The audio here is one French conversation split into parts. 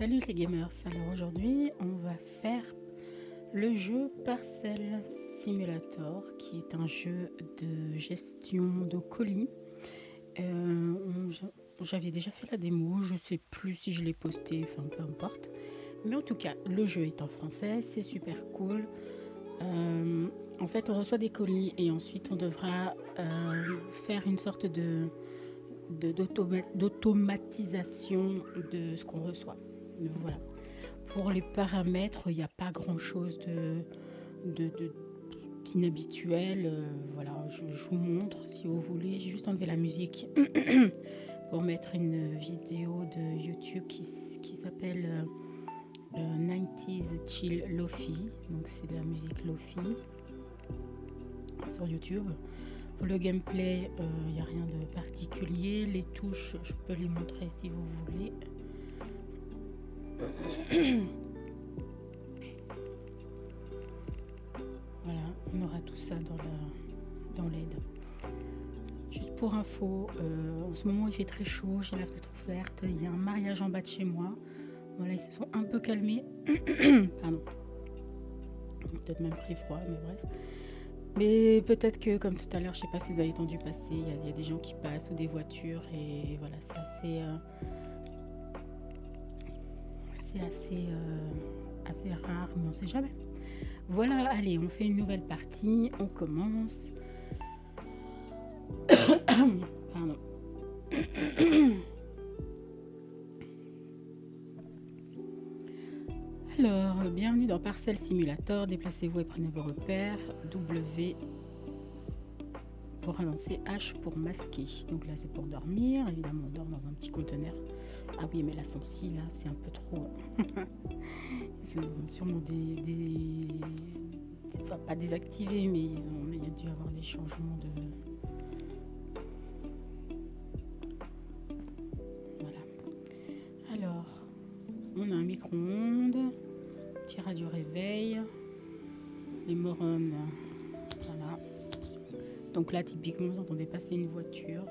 Salut les gamers, alors aujourd'hui on va faire le jeu Parcel Simulator qui est un jeu de gestion de colis. J'avais déjà fait la démo, je sais plus si je l'ai posté, enfin peu importe. Mais en tout cas, le jeu est en français, c'est super cool. En fait, on reçoit des colis et ensuite on devra faire une sorte d'automatisation de ce qu'on reçoit. Voilà. Pour les paramètres, il n'y a pas grand-chose d'inhabituel. Voilà, je vous montre si vous voulez. J'ai juste enlevé la musique pour mettre une vidéo de YouTube qui s'appelle 90s Chill Lofi. Donc c'est de la musique Lofi sur YouTube. Pour le gameplay, il n'y a rien de particulier. Les touches, je peux les montrer si vous voulez. Voilà, on aura tout ça dans l'aide. Juste pour info, en ce moment il fait très chaud, j'ai la fenêtre ouverte, il y a un mariage en bas de chez moi. Voilà, ils se sont un peu calmés. Pardon. Peut-être même pris froid, mais bref. Mais peut-être que, comme tout à l'heure, je sais pas si vous avez entendu passer, il y a des gens qui passent ou des voitures, et voilà, c'est assez rare, mais on sait jamais. Voilà, allez, on fait une nouvelle partie, on commence. Pardon. Alors, bienvenue dans Parcel Simulator, déplacez-vous et prenez vos repères. W pour avancer, H pour masquer. Donc là, c'est pour dormir. Évidemment, on dort dans un petit conteneur. Ah oui, mais la sensi, là, c'est un peu trop... Ils ont sûrement enfin, pas désactivé, mais il y a dû avoir des changements de... Voilà. Alors, on a un micro-ondes, petit radio réveil, les morons, voilà. Donc là, typiquement, vous entendez passer une voiture.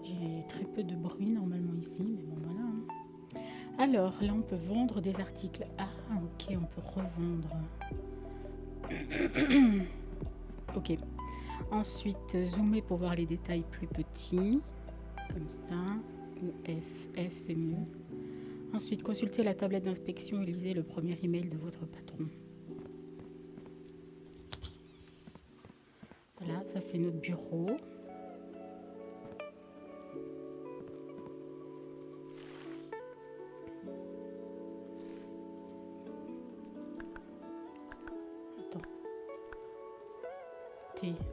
J'ai très peu de bruit normalement ici, mais bon, voilà. Alors, là, on peut vendre des articles. Ah, ok, on peut revendre. Ok. Ensuite, zoomer pour voir les détails plus petits. Comme ça. Ou F c'est mieux. Ensuite, consultez la tablette d'inspection et lisez le premier email de votre patron. Voilà, ça c'est notre bureau. Attends.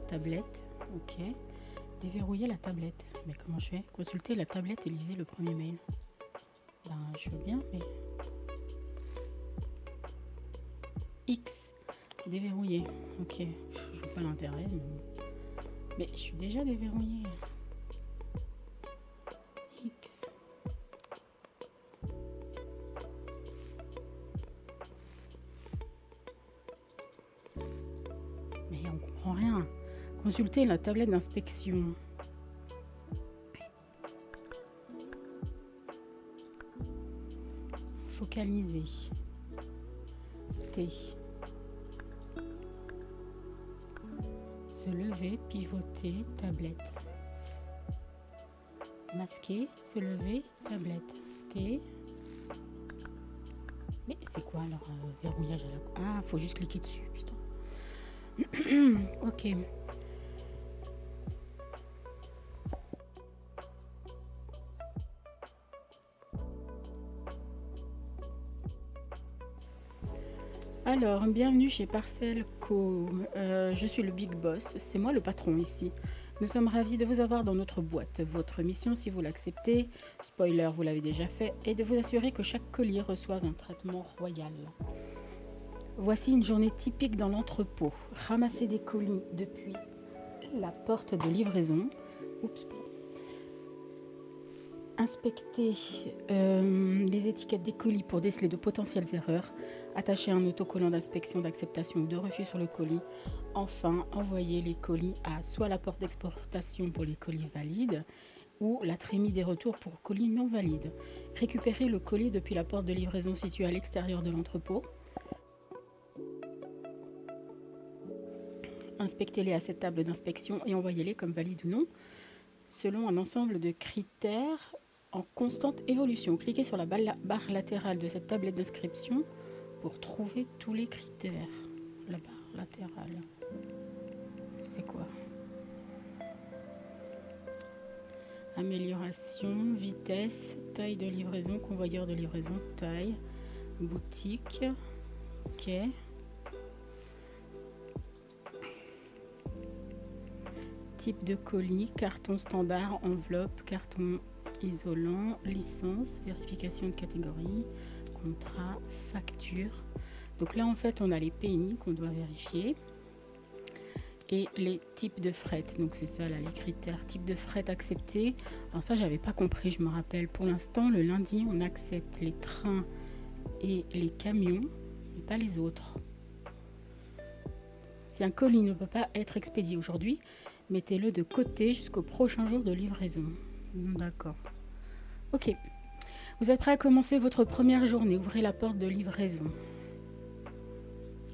Tablette, ok. Déverrouiller la tablette. Mais comment je fais? Consultez la tablette et lisez le premier mail. Ben, je veux bien, mais... X. Déverrouiller. Ok. Je vois pas l'intérêt. Mais je suis déjà déverrouillée. X. Mais on comprend rien. Consultez la tablette d'inspection. Focaliser. T. Se lever, pivoter, tablette. Masquer, se lever, tablette. T. Mais c'est quoi alors verrouillage à la... Ah, faut juste cliquer dessus, putain. Ok. Alors, bienvenue chez Parcel Co. Je suis le Big Boss, c'est moi le patron ici. Nous sommes ravis de vous avoir dans notre boîte. Votre mission, si vous l'acceptez, spoiler, vous l'avez déjà fait, est de vous assurer que chaque colis reçoive un traitement royal. Voici une journée typique dans l'entrepôt. Ramasser des colis depuis la porte de livraison. Oups. Inspecter les étiquettes des colis pour déceler de potentielles erreurs, attacher un autocollant d'inspection, d'acceptation ou de refus sur le colis. Enfin, envoyer les colis à soit la porte d'exportation pour les colis valides ou la trémie des retours pour colis non valides. Récupérez le colis depuis la porte de livraison située à l'extérieur de l'entrepôt. Inspectez-les à cette table d'inspection et envoyez-les comme valides ou non, selon un ensemble de critères en constante évolution. Cliquez sur la barre latérale de cette tablette d'inscription pour trouver tous les critères. La barre latérale, c'est quoi? Amélioration, vitesse, taille de livraison, convoyeur de livraison, taille, boutique, ok. Type de colis, carton standard, enveloppe, carton isolant, licence, vérification de catégorie, contrat, facture. Donc là en fait on a les pays qu'on doit vérifier et les types de fret. Donc c'est ça là les critères, type de fret accepté. Alors ça j'avais pas compris, je me rappelle. Pour l'instant le lundi on accepte les trains et les camions mais pas les autres. Si un colis ne peut pas être expédié aujourd'hui, mettez-le de côté jusqu'au prochain jour de livraison. D'accord. Ok. Vous êtes prêt à commencer votre première journée. Ouvrez la porte de livraison.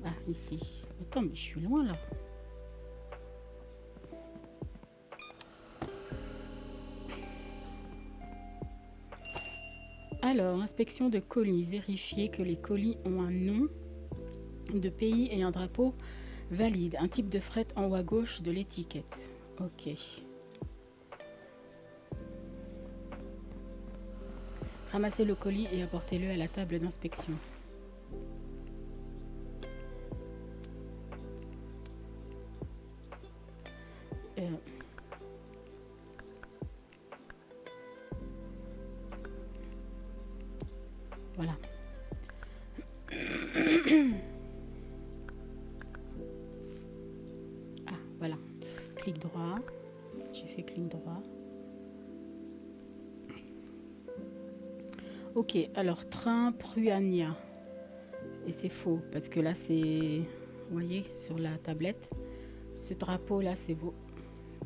Ah, ici. Attends, mais je suis loin là. Alors, inspection de colis. Vérifiez que les colis ont un nom de pays et un drapeau valide. Un type de fret en haut à gauche de l'étiquette. Ok. Ramassez le colis et apportez-le à la table d'inspection. Voilà. Ah, voilà. Clic droit. J'ai fait clic droit. Ok, alors train Pruania. Et c'est faux, parce que là c'est... Vous voyez, sur la tablette, ce drapeau là c'est beau.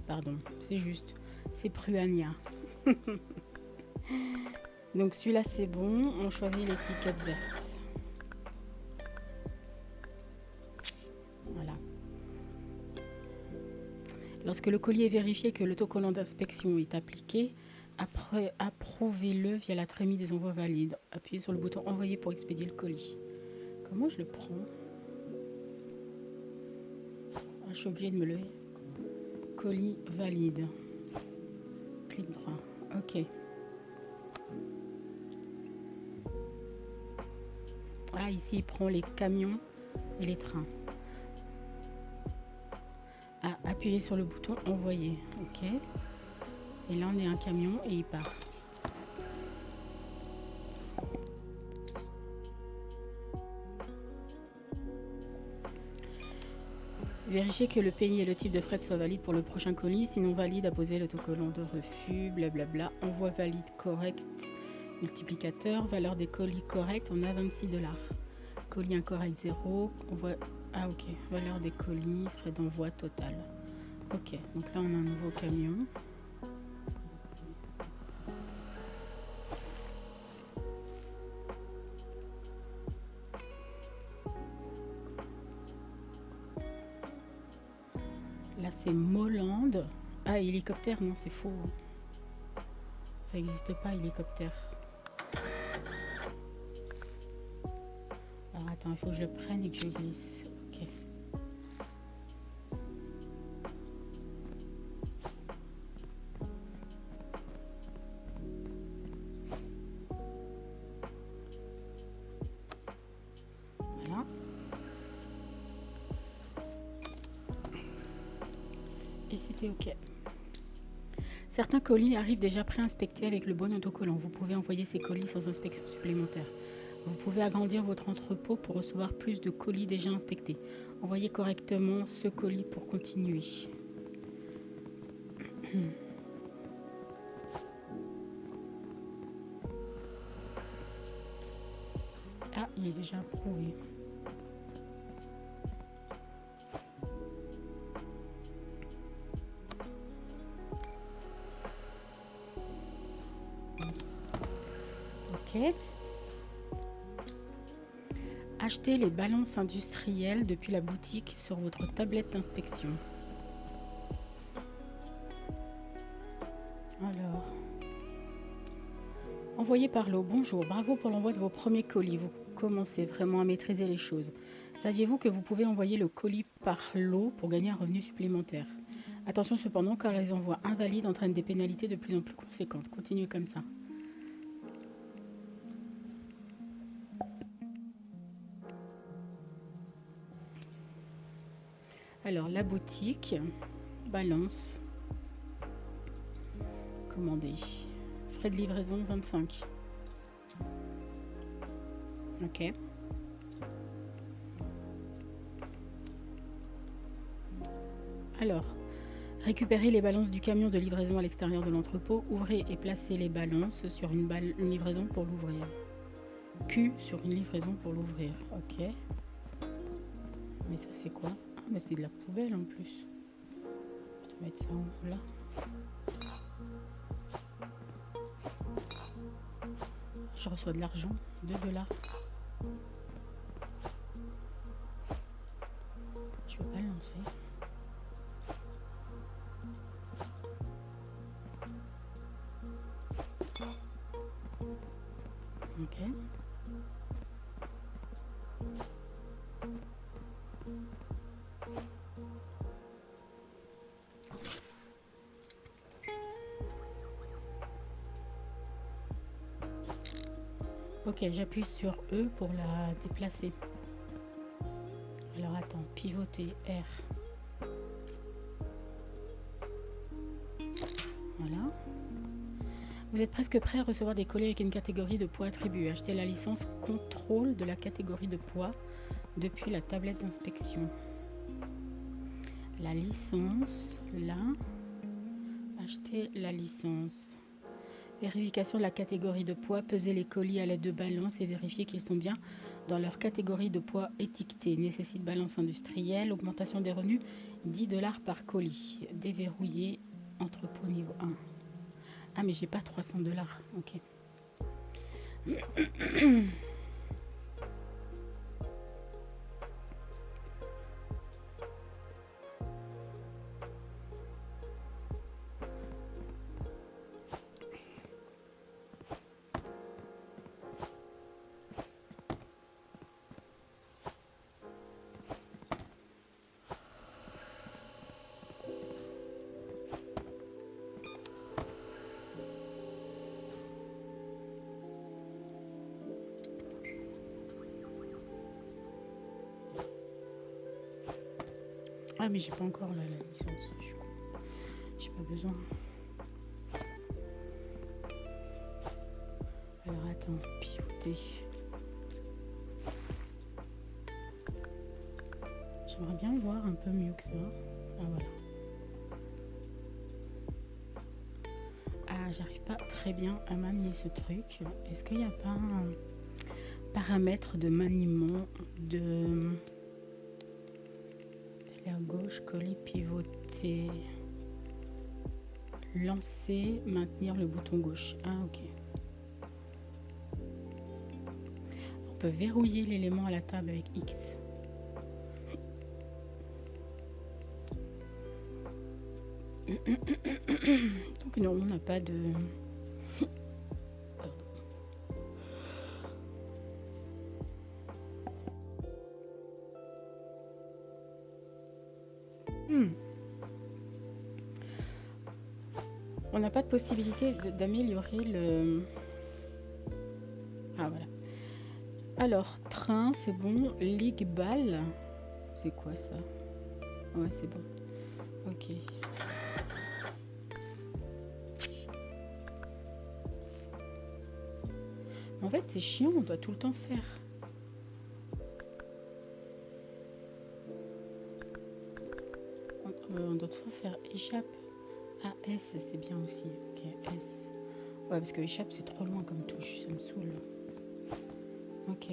Pardon, c'est juste. C'est Pruania. Donc celui-là c'est bon, on choisit l'étiquette verte. Voilà. Lorsque le colis est vérifié que l'autocollant d'inspection est appliqué, approuvez-le via la trémie des envois valides. Appuyez sur le bouton envoyer pour expédier le colis. Comment je le prends? Ah, je suis obligée de me lever. Colis valide. Clic droit. Ok. Ah, ici, il prend les camions et les trains. Ah, appuyez sur le bouton envoyer. Ok. Et là, on est un camion et il part. Vérifiez que le pays et le type de fret soient valides pour le prochain colis. Sinon valide, apposez l'autocollant de refus, blablabla. Envoi valide correct. Multiplicateur, valeur des colis correcte, on a $26. Colis incorrect 0. Envoi... Ah ok, valeur des colis, frais d'envoi total. Ok, donc là on a un nouveau camion. Là c'est Mollande. Ah, hélicoptère, non c'est faux. Ça n'existe pas, hélicoptère. Alors attends, il faut que je le prenne et que je glisse. Ok. Voilà. Et c'était ok. Certains colis arrivent déjà pré-inspectés avec le bon autocollant. Vous pouvez envoyer ces colis sans inspection supplémentaire. Vous pouvez agrandir votre entrepôt pour recevoir plus de colis déjà inspectés. Envoyez correctement ce colis pour continuer. Ah, il est déjà approuvé. Ok. Achetez les balances industrielles depuis la boutique sur votre tablette d'inspection. Alors, envoyé par l'eau. Bonjour, bravo pour l'envoi de vos premiers colis. Vous commencez vraiment à maîtriser les choses. Saviez-vous que vous pouvez envoyer le colis par l'eau pour gagner un revenu supplémentaire? Attention cependant, car les envois invalides entraînent des pénalités de plus en plus conséquentes. Continuez comme ça. Alors, la boutique, balance, commander. Frais de livraison 25. Ok. Alors, récupérez les balances du camion de livraison à l'extérieur de l'entrepôt. Ouvrez et placez les balances sur une livraison pour l'ouvrir. Q sur une livraison pour l'ouvrir. Ok. Mais ça c'est quoi? Ah, mais c'est de la poubelle en plus. Je vais mettre ça en haut là. Je reçois de l'argent, 2 $. Je peux pas le lancer. Ok. Ok, j'appuie sur E pour la déplacer. Alors attends, pivoter R. Voilà. Vous êtes presque prêt à recevoir des colis avec une catégorie de poids attribuée. Achetez la licence contrôle de la catégorie de poids depuis la tablette d'inspection. La licence, là. Achetez la licence. Vérification de la catégorie de poids. Pesez les colis à l'aide de balances et vérifiez qu'ils sont bien dans leur catégorie de poids étiquetée. Nécessite balance industrielle. Augmentation des revenus, 10 $ par colis. Déverrouiller entrepôt niveau 1. Ah, mais j'ai pas 300 $. Ok. Ah, mais j'ai pas encore la licence. J'ai pas besoin. Alors attends, pivoter. J'aimerais bien voir un peu mieux que ça. Ah voilà. Ah, j'arrive pas très bien à manier ce truc. Est-ce qu'il n'y a pas un paramètre de maniement de la gauche, coller, pivoter, lancer, maintenir le bouton gauche? Ah ok. On peut verrouiller l'élément à la table avec X. Donc non, on n'a pas de... On n'a pas de possibilité d'améliorer le... Ah voilà. Alors, train, c'est bon. Ligue balle. C'est quoi ça? Ouais, c'est bon. Ok. En fait, c'est chiant, on doit tout le temps faire. On doit tout faire échappe. Ah, S, c'est bien aussi. Ok, S. Ouais, parce que échappe, c'est trop loin comme touche, ça me saoule. Ok.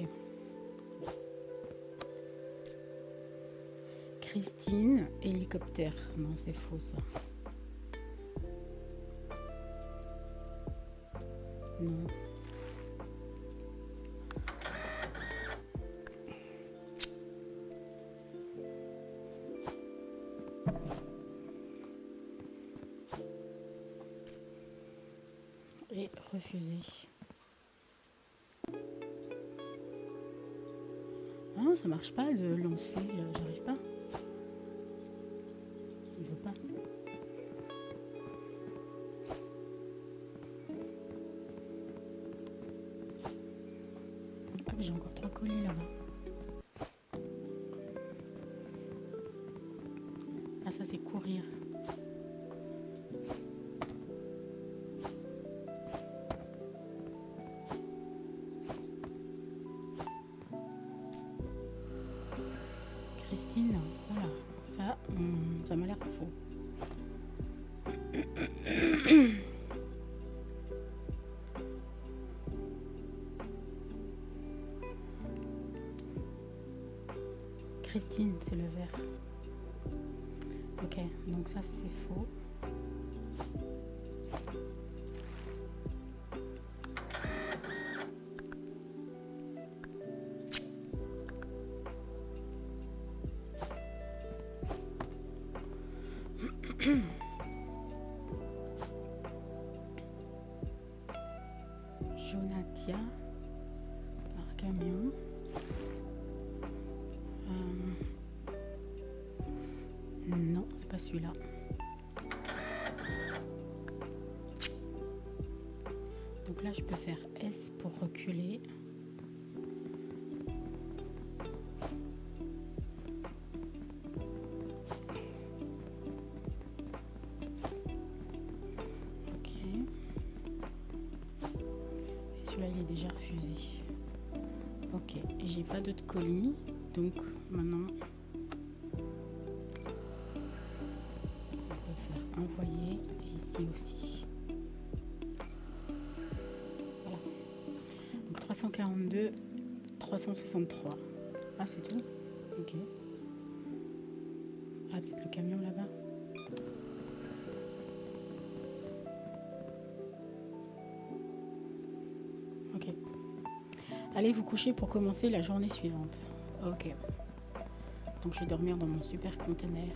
Christine, hélicoptère. Non, c'est faux ça. Non. refusé. Ah non, ça marche pas de lancer, j'arrive pas. Il veut pas. Ah, j'ai encore 3 colis là-bas. Ah, ça c'est courir. Christine, voilà, ça m'a l'air faux. Christine, c'est le vert. Ok, donc ça c'est faux. Jonatia par camion. Non, c'est pas celui-là. Donc là, je peux faire S pour reculer. Ok. Et celui-là, il est déjà refusé. Ok. Et j'ai pas d'autres colis. Donc maintenant, on peut faire envoyer. Et ici aussi. Voilà. Donc 342, 363. Ah, c'est tout? Ok. Ah, peut-être le camion là-bas. Ok. Allez vous coucher pour commencer la journée suivante. Ok. Donc je vais dormir dans mon super conteneur.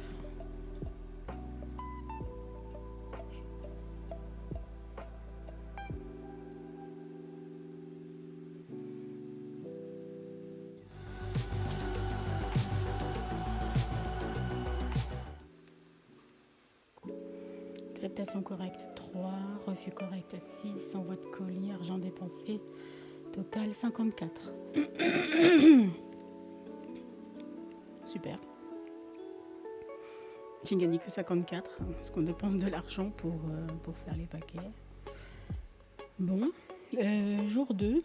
Acceptation correcte 3, refus correct 6, envoi de colis, argent dépensé, total 54. Super. J'ai gagné que 54, parce qu'on dépense de l'argent pour faire les paquets. Bon, jour 2.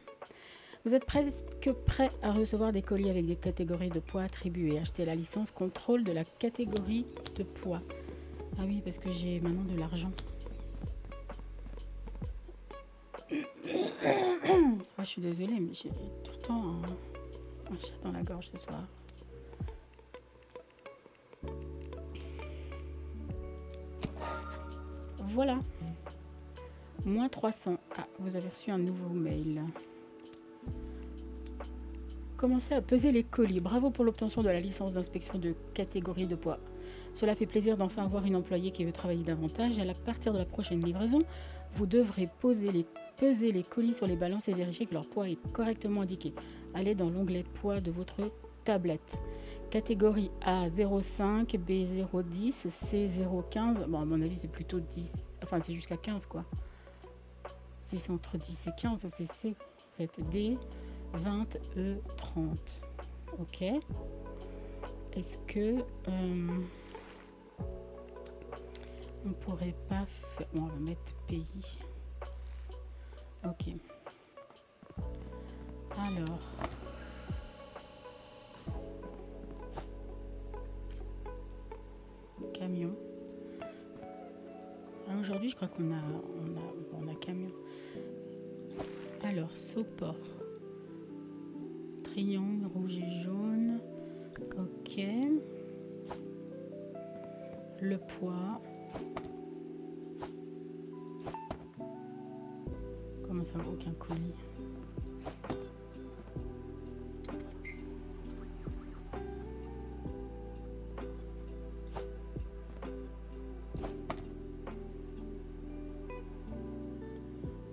Vous êtes presque prêt à recevoir des colis avec des catégories de poids attribuées. Achetez la licence contrôle de la catégorie de poids. Ah oui, parce que j'ai maintenant de l'argent. Ah, je suis désolée, mais j'ai tout le temps un chat dans la gorge ce soir. Voilà. Moins 300. Ah, vous avez reçu un nouveau mail. Commencez à peser les colis. Bravo pour l'obtention de la licence d'inspection de catégorie de poids. Cela fait plaisir d'enfin avoir une employée qui veut travailler davantage. À partir de la prochaine livraison, vous devrez peser les colis sur les balances et vérifier que leur poids est correctement indiqué. Allez dans l'onglet poids de votre tablette. Catégorie A 0,5, B 0,10, C 0,15. Bon, à mon avis, c'est plutôt 10. Enfin, c'est jusqu'à 15, quoi. Si c'est entre 10 et 15, c'est C. En fait, D 20, E 30. Ok. Est-ce que on pourrait pas faire... Bon, on va mettre pays. Ok. Alors. Camion. Ah, aujourd'hui, je crois qu'on a camion. Alors, Sopor. Triangle, rouge et jaune. Ok. Le poids. Comment ça, aucun colis?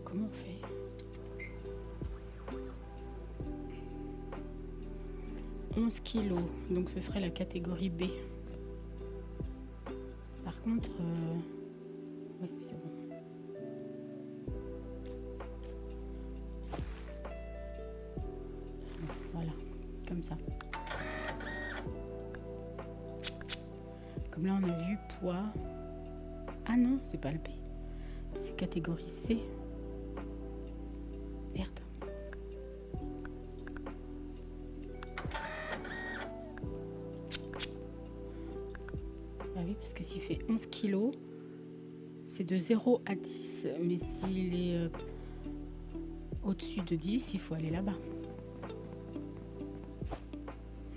Comment on fait? 11 kilos, donc ce serait la catégorie B. Par contre, oui, c'est bon. Voilà, comme ça. Comme là, on a vu poids. Ah non, c'est pas le B. C'est catégorie C. Merde. Ah oui, parce que s'il fait 11 kilos, c'est de 0 à 10. Mais s'il est au-dessus de 10, il faut aller là-bas.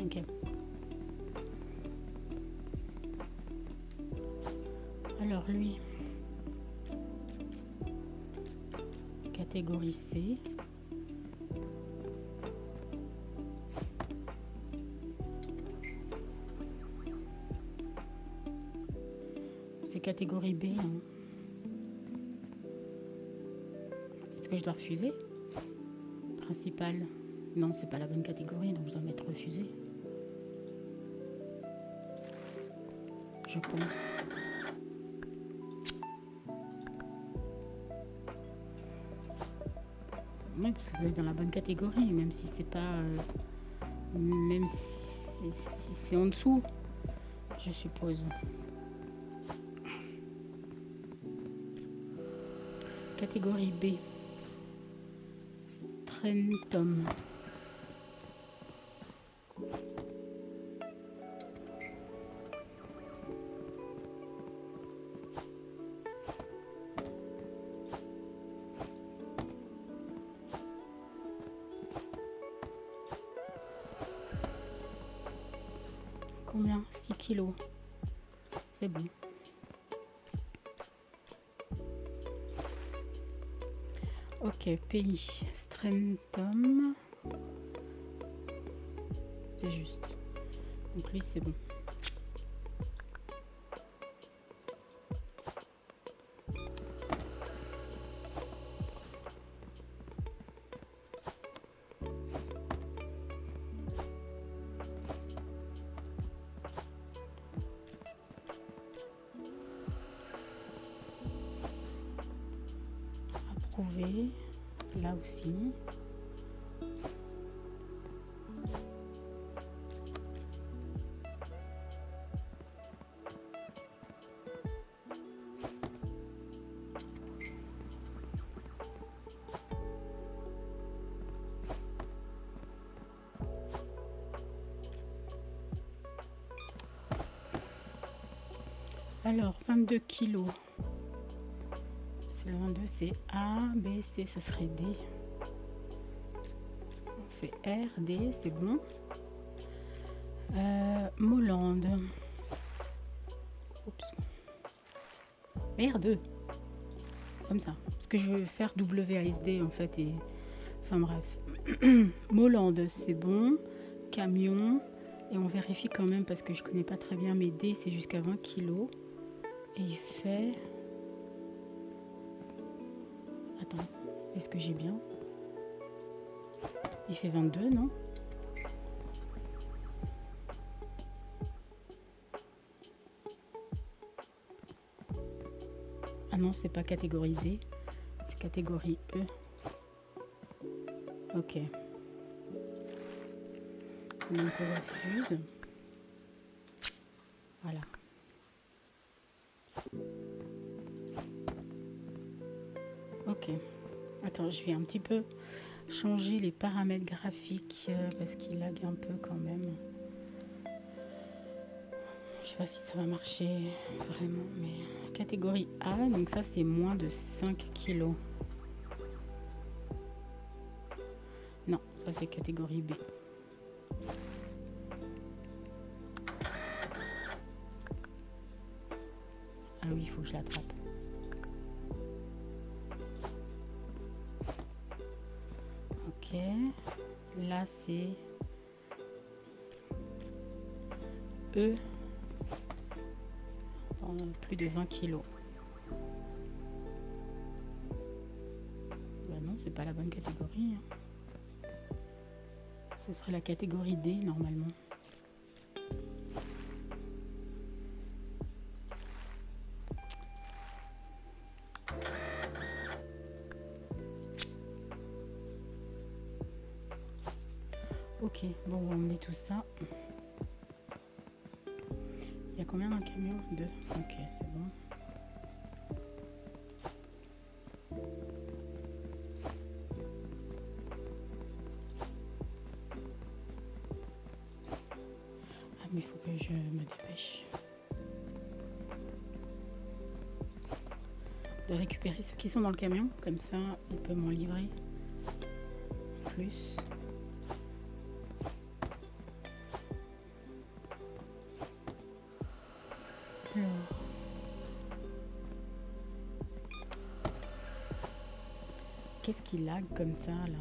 Ok. Alors lui, catégorie C. C'est catégorie B. Hein. Est-ce que je dois refuser? Principal. Non, c'est pas la bonne catégorie, donc je dois mettre refusé. Je pense. Oui, parce que vous êtes dans la bonne catégorie, même si c'est pas... même si c'est en dessous, je suppose. Catégorie B. Strentum. Combien? 6 kilos. C'est bon. Ok, pays. Strentum. C'est juste. Donc lui, c'est bon. Approuvé. Là aussi. Alors, 22 kilos. C'est le 22, c'est A, B, C, ce serait D. On fait R, D, c'est bon. Mollande. Oups. R2. Comme ça. Parce que je veux faire WASD en fait. Et... Enfin bref. Mollande, c'est bon. Camion. Et on vérifie quand même parce que je connais pas très bien. Mais D, c'est jusqu'à 20 kilos. Et il fait... Attends, est-ce que j'ai bien? Il fait 22, non? Ah non, c'est pas catégorie D, c'est catégorie E. Ok. Donc on refuse. Voilà. Ok. Attends, je vais un petit peu changer les paramètres graphiques parce qu'il lag un peu quand même. Je sais pas si ça va marcher vraiment, mais catégorie A, donc ça c'est moins de 5 kilos. Non, ça c'est catégorie B. Ah oui, il faut que je l'attrape. Ok, là c'est E. Plus de 20 kilos. Bah non, c'est pas la bonne catégorie. Hein. Ce serait la catégorie D normalement. Ok, bon, on va emmener tout ça. Il y a combien d'un camion? 2. Ok, c'est bon. Ah, mais il faut que je me dépêche de récupérer ceux qui sont dans le camion. Comme ça, il peut m'en livrer plus. Alors. Qu'est-ce qui lag comme ça là?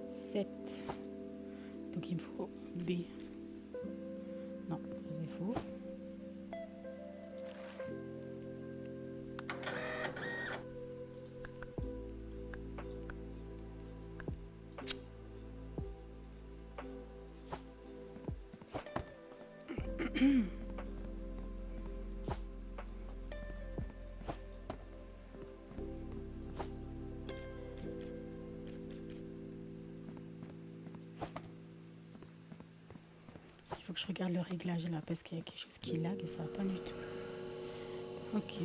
7. Donc il me faut B. Non, c'est faux. Il faut que je regarde le réglage là parce qu'il y a quelque chose qui lag et ça va pas du tout. Ok.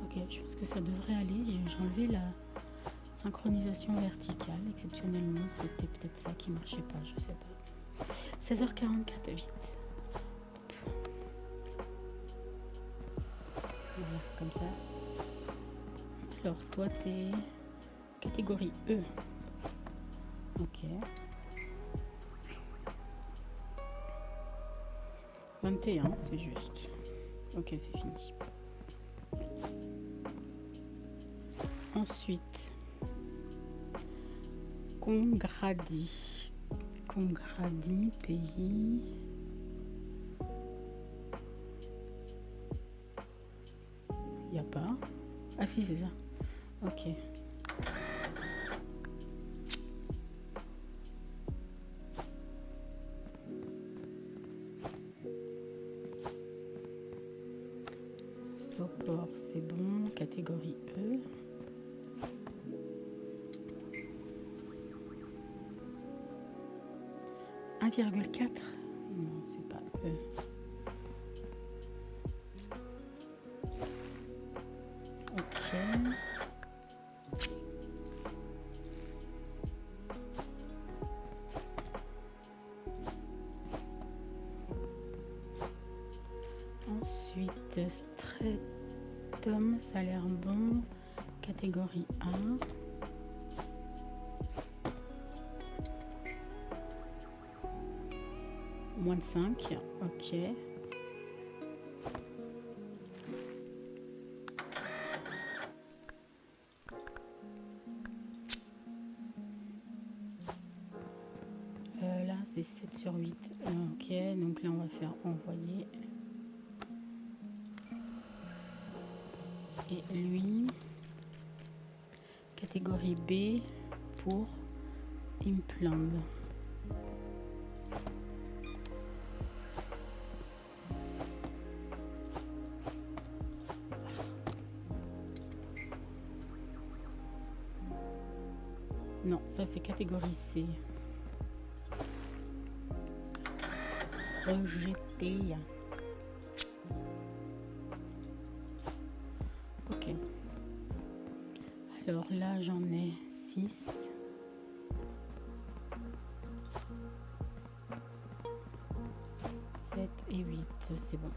Ok, je pense que ça devrait aller. J'ai enlevé la synchronisation verticale. Exceptionnellement, c'était peut-être ça qui marchait pas, je sais pas. 16h44, vite. Voilà, comme ça. Alors, toi, t'es catégorie E. Ok. 21, c'est juste. Ok, c'est fini. Ensuite, Congradi. Congradi, pays. Il n'y a pas. Ah si, c'est ça. Ok. Sopor, c'est bon. Catégorie E. « 1,4 » Non, c'est pas E. Ok. Ensuite, Stratum, ça a l'air bon. Catégorie A. Moins de 5, ok. Là, c'est 7 sur 8. Ok, donc là, on va faire envoyer. Et lui, catégorie B pour Implant. Non, ça c'est catégorie C. Rejeté. Ok. Alors là, j'en ai 6. Et 8, c'est bon.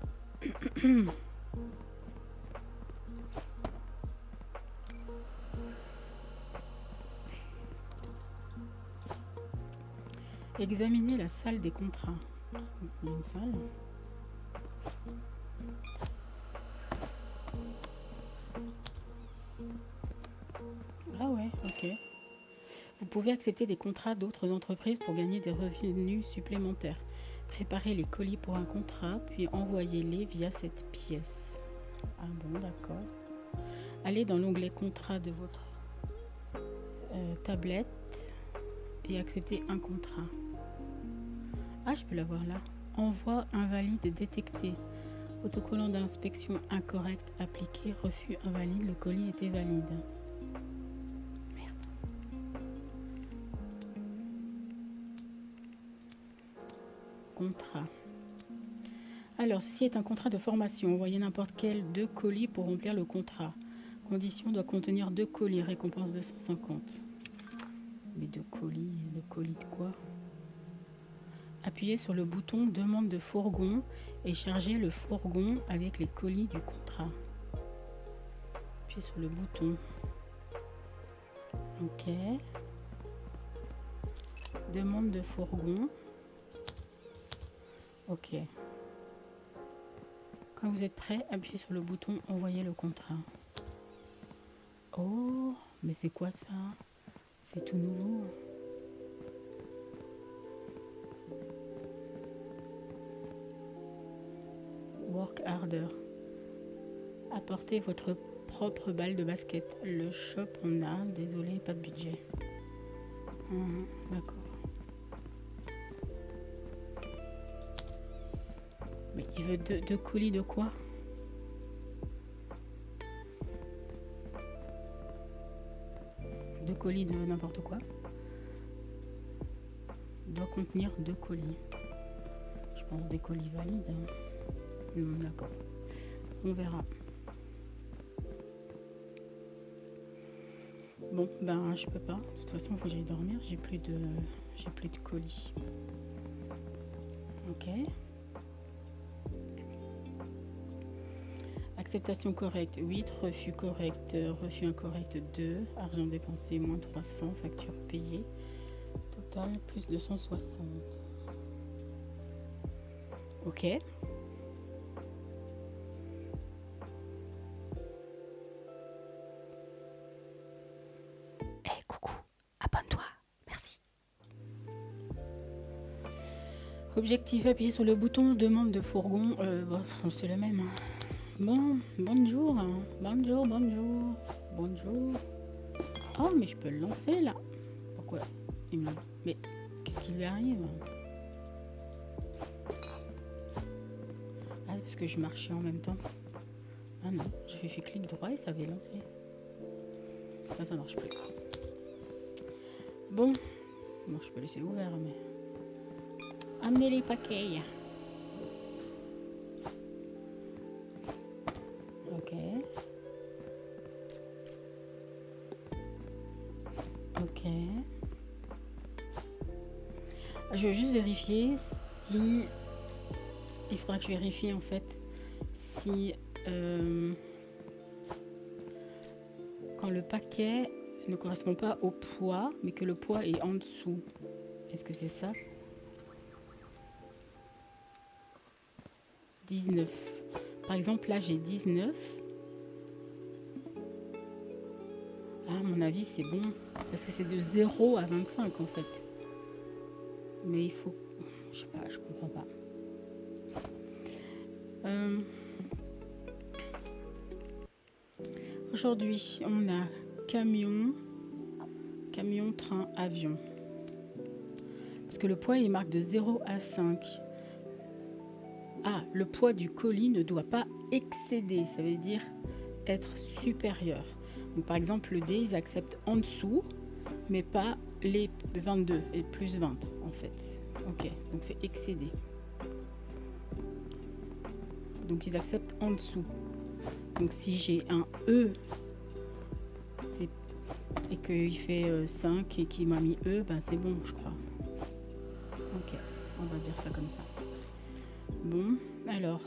Examiner la salle des contrats. Il y a une salle. Ah ouais, ok. Vous pouvez accepter des contrats d'autres entreprises pour gagner des revenus supplémentaires. Préparez les colis pour un contrat, puis envoyez-les via cette pièce. Ah bon, d'accord. Allez dans l'onglet contrat de votre tablette et acceptez un contrat. Ah, je peux l'avoir là. Envoi invalide détecté. Autocollant d'inspection incorrect appliqué. Refus invalide. Le colis était valide. Merde. Contrat. Alors, ceci est un contrat de formation. Envoyez n'importe quel 2 colis pour remplir le contrat. Condition doit contenir 2 colis. Récompense 250. Mais 2 colis de quoi? Appuyez sur le bouton demande de fourgon et chargez le fourgon avec les colis du contrat. Appuyez sur le bouton. Ok. Demande de fourgon. Ok. Quand vous êtes prêt, appuyez sur le bouton envoyer le contrat. Oh, mais c'est quoi ça? C'est tout nouveau. Work harder. Apportez votre propre balle de basket. Le shop en a. Désolé, pas de budget. D'accord. Mais il veut 2 colis de quoi? Colis de n'importe quoi. Doit contenir 2 colis. Je pense des colis valides. D'accord. On verra. Bon, ben je peux pas. De toute façon, il faut que j'aille dormir. J'ai plus de colis. Ok. Acceptation correcte 8, refus correct, refus incorrect 2, argent dépensé moins 300, facture payée, total plus 260. Ok. Hey, coucou, abonne-toi, merci. Objectif, appuyez sur le bouton demande de fourgon, c'est le même. Bon, bonjour. Oh, mais je peux le lancer là. Pourquoi? Mais qu'est-ce qui lui arrive? Ah, parce que je marchais en même temps. Ah non, j'ai fait clic droit et ça avait lancé. Là, ça marche plus. Bon, je peux laisser ouvert, mais... Amenez les paquets. Ok. Je vais juste vérifier si... Il faudra que je vérifie en fait si... quand le paquet ne correspond pas au poids, mais que le poids est en dessous. Est-ce que c'est ça? 19. Par exemple, là, j'ai 19. Ah, à mon avis, c'est bon. Parce que c'est de 0 à 25, en fait. Mais il faut... Je sais pas, je comprends pas. Aujourd'hui, on a camion, train, avion. Parce que le poids, il marque de 0 à 5. Ah, le poids du colis ne doit pas excéder. Ça veut dire être supérieur. Donc, par exemple, le D, ils acceptent en dessous, mais pas les 22 et plus 20, en fait. Ok, donc c'est excédé. Donc, ils acceptent en dessous. Donc, si j'ai un E et qu'il fait 5 et qu'il m'a mis E, ben c'est bon, je crois. Ok, on va dire ça comme ça. Bon, alors,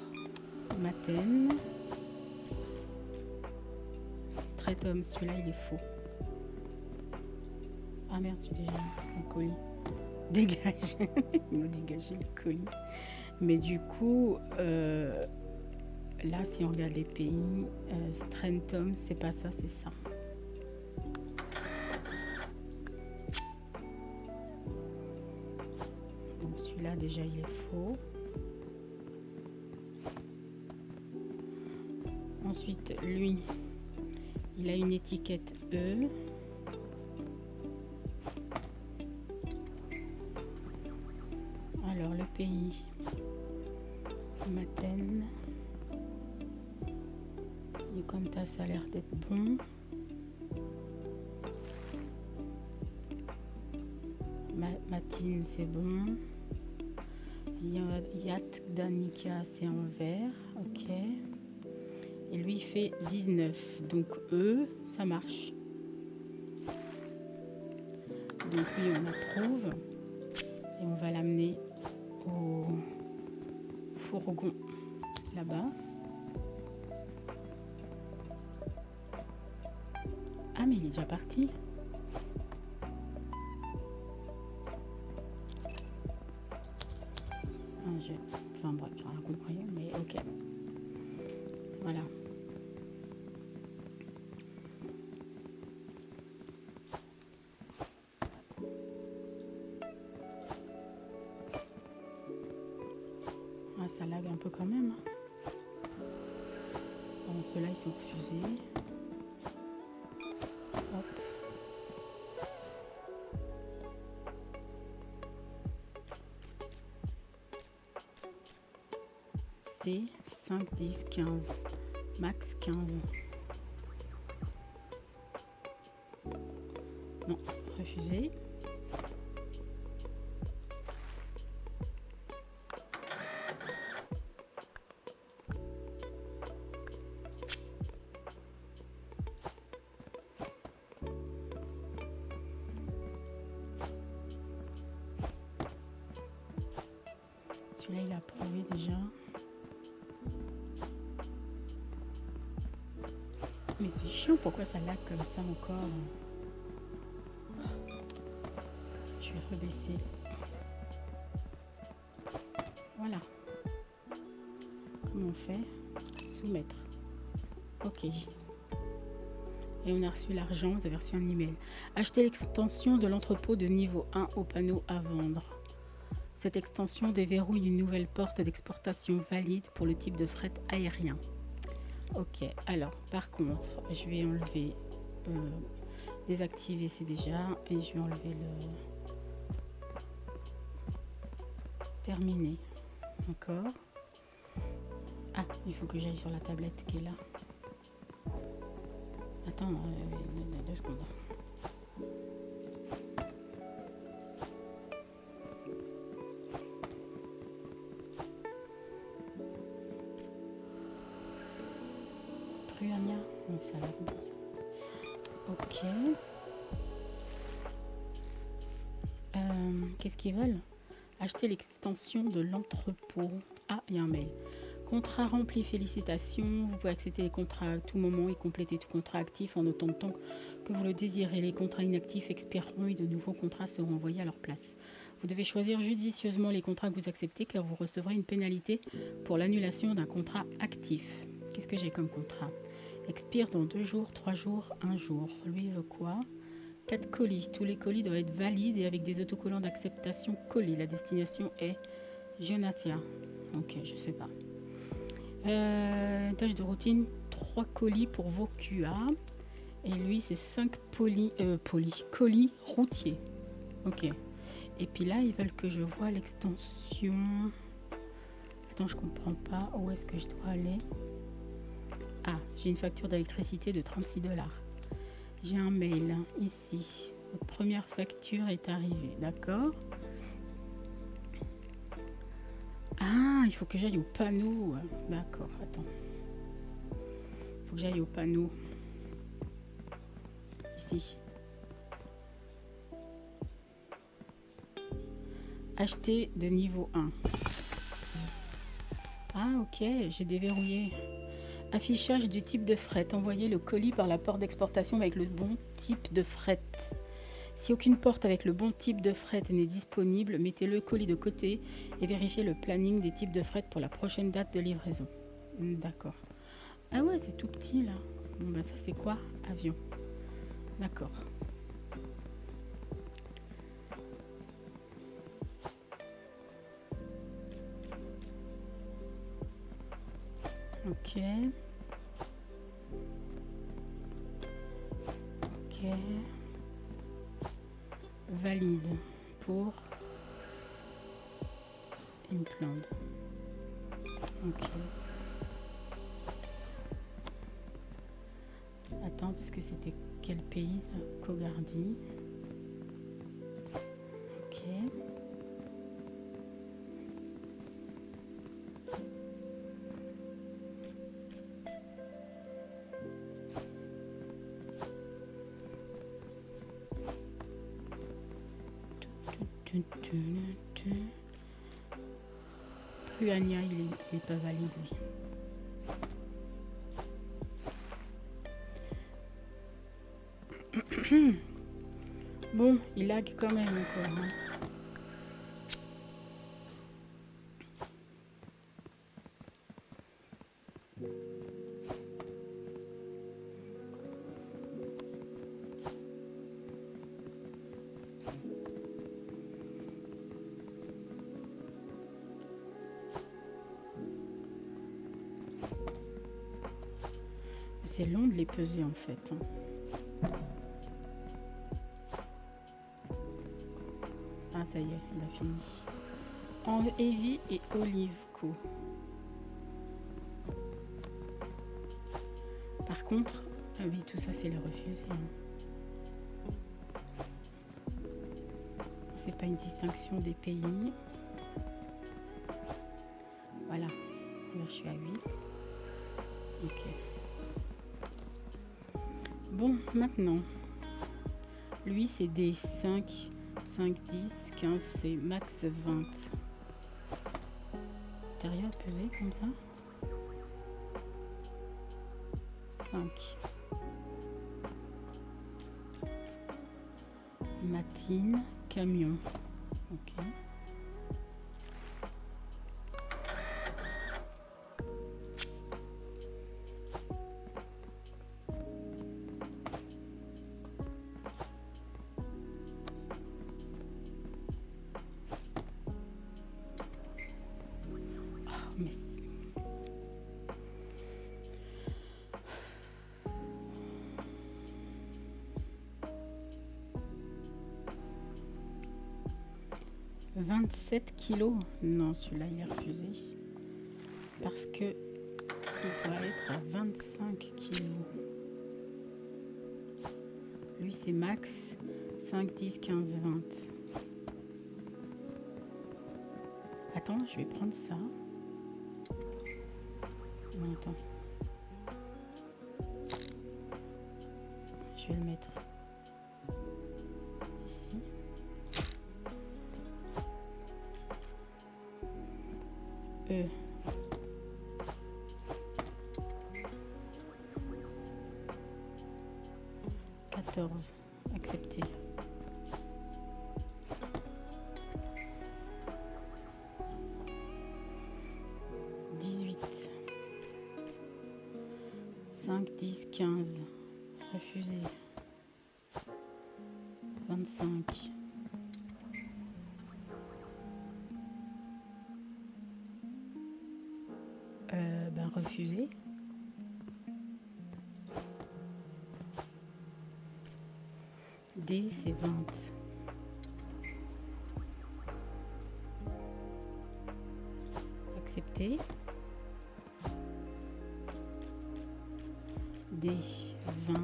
Maten. Stratum, celui-là, il est faux. Ah merde, j'ai déjà un colis. Dégage. Il m'a dégagé le colis. Mais du coup, là, si on regarde les pays, Stratum, c'est pas ça, c'est ça. Donc celui-là, déjà, il est faux. Ensuite, lui, Il a une étiquette E. Alors le pays, Matène. Et comme ça a l'air d'être bon. Matine, c'est bon. Yat Danica, c'est en vert. Ok. Et lui, il fait 19. Donc, ça marche. Donc, lui, on approuve. Et on va l'amener au fourgon là-bas. Ah, mais il est déjà parti. Enfin bref, j'ai rien compris, mais ok. Voilà. Ah, ça lag un peu quand même. Bon, ceux-là, ils sont refusés. Hop. C, 5, 10, 15. Max 15. Non, refusé. Celui-là, il a approuvé déjà. Mais c'est chiant, pourquoi ça lag comme ça encore? Je vais rebaisser. Voilà. Comment on fait? Soumettre. Ok. Et on a reçu l'argent, vous avez reçu un email. Acheter l'extension de l'entrepôt de niveau 1 au panneau à vendre. Cette extension déverrouille une nouvelle porte d'exportation valide pour le type de fret aérien. Ok, alors par contre, je vais enlever, désactiver c'est déjà, et je vais enlever le terminer. D'accord. Ah, il faut que j'aille sur la tablette qui est là. Attends, 2 secondes. Pruania, donc ça a l'air bon ça. Ok. Qu'est-ce qu'ils veulent? Acheter l'extension de l'entrepôt. Ah, il y a un mail. Contrat rempli, félicitations. Vous pouvez accepter les contrats à tout moment et compléter tout contrat actif en autant de temps que vous le désirez. Les contrats inactifs expireront et de nouveaux contrats seront envoyés à leur place. Vous devez choisir judicieusement les contrats que vous acceptez car vous recevrez une pénalité pour l'annulation d'un contrat actif. Qu'est-ce que j'ai comme contrat? Expire dans 2 jours, 3 jours, 1 jour. Lui, il veut quoi? 4 colis. Tous les colis doivent être valides et avec des autocollants d'acceptation colis. La destination est Jonatia. Ok, je sais pas. Tâche de routine, 3 colis pour vos QA. Et lui, c'est 5 colis routiers. Ok. Et puis là, ils veulent que je voie l'extension. Attends, je comprends pas. Où est-ce que je dois aller? Ah, j'ai une facture d'électricité de 36 $. J'ai un mail ici. Votre première facture est arrivée. D'accord. Ah, il faut que j'aille au panneau. D'accord, attends. Il faut que j'aille au panneau. Ici. Acheter de niveau 1. Ah, ok, j'ai déverrouillé. Affichage du type de fret. Envoyez le colis par la porte d'exportation avec le bon type de fret. Si aucune porte avec le bon type de fret n'est disponible, mettez le colis de côté et vérifiez le planning des types de fret pour la prochaine date de livraison. D'accord. Ah ouais, c'est tout petit là. Bon bah ça c'est quoi? Avion. D'accord. Ok. Ok. Valide pour implant. Ok. Attends, parce que c'était quel pays ça? Cogardi. Ok. Pruania, il est pas valide lui. Bon, il lag quand même encore. Hein. C'est long de les peser en fait. Hein. Ah ça y est, il a fini. En Heavy et Olive Co. Par contre, ah oui, tout ça c'est les refusés. Hein. On fait pas une distinction des pays. Voilà. Là je suis à 8. Ok. Bon, maintenant. Lui c'est des 5, 5, 10, 15, c'est max 20. T'as rien pesé comme ça? 5. Matine, camion. Ok. Oh, mais 27 kilos. Non, celui-là, il est refusé. Parce que il doit être à 25 kilos. Lui, c'est max 5, 10, 15, 20. Attends, je vais prendre ça. Non, attends. Je vais le mettre ici. E. Accepter. « 18. 5, 10, 15. Refusé. 25. Ben refusé. D, c'est 20. Accepter. D, 20.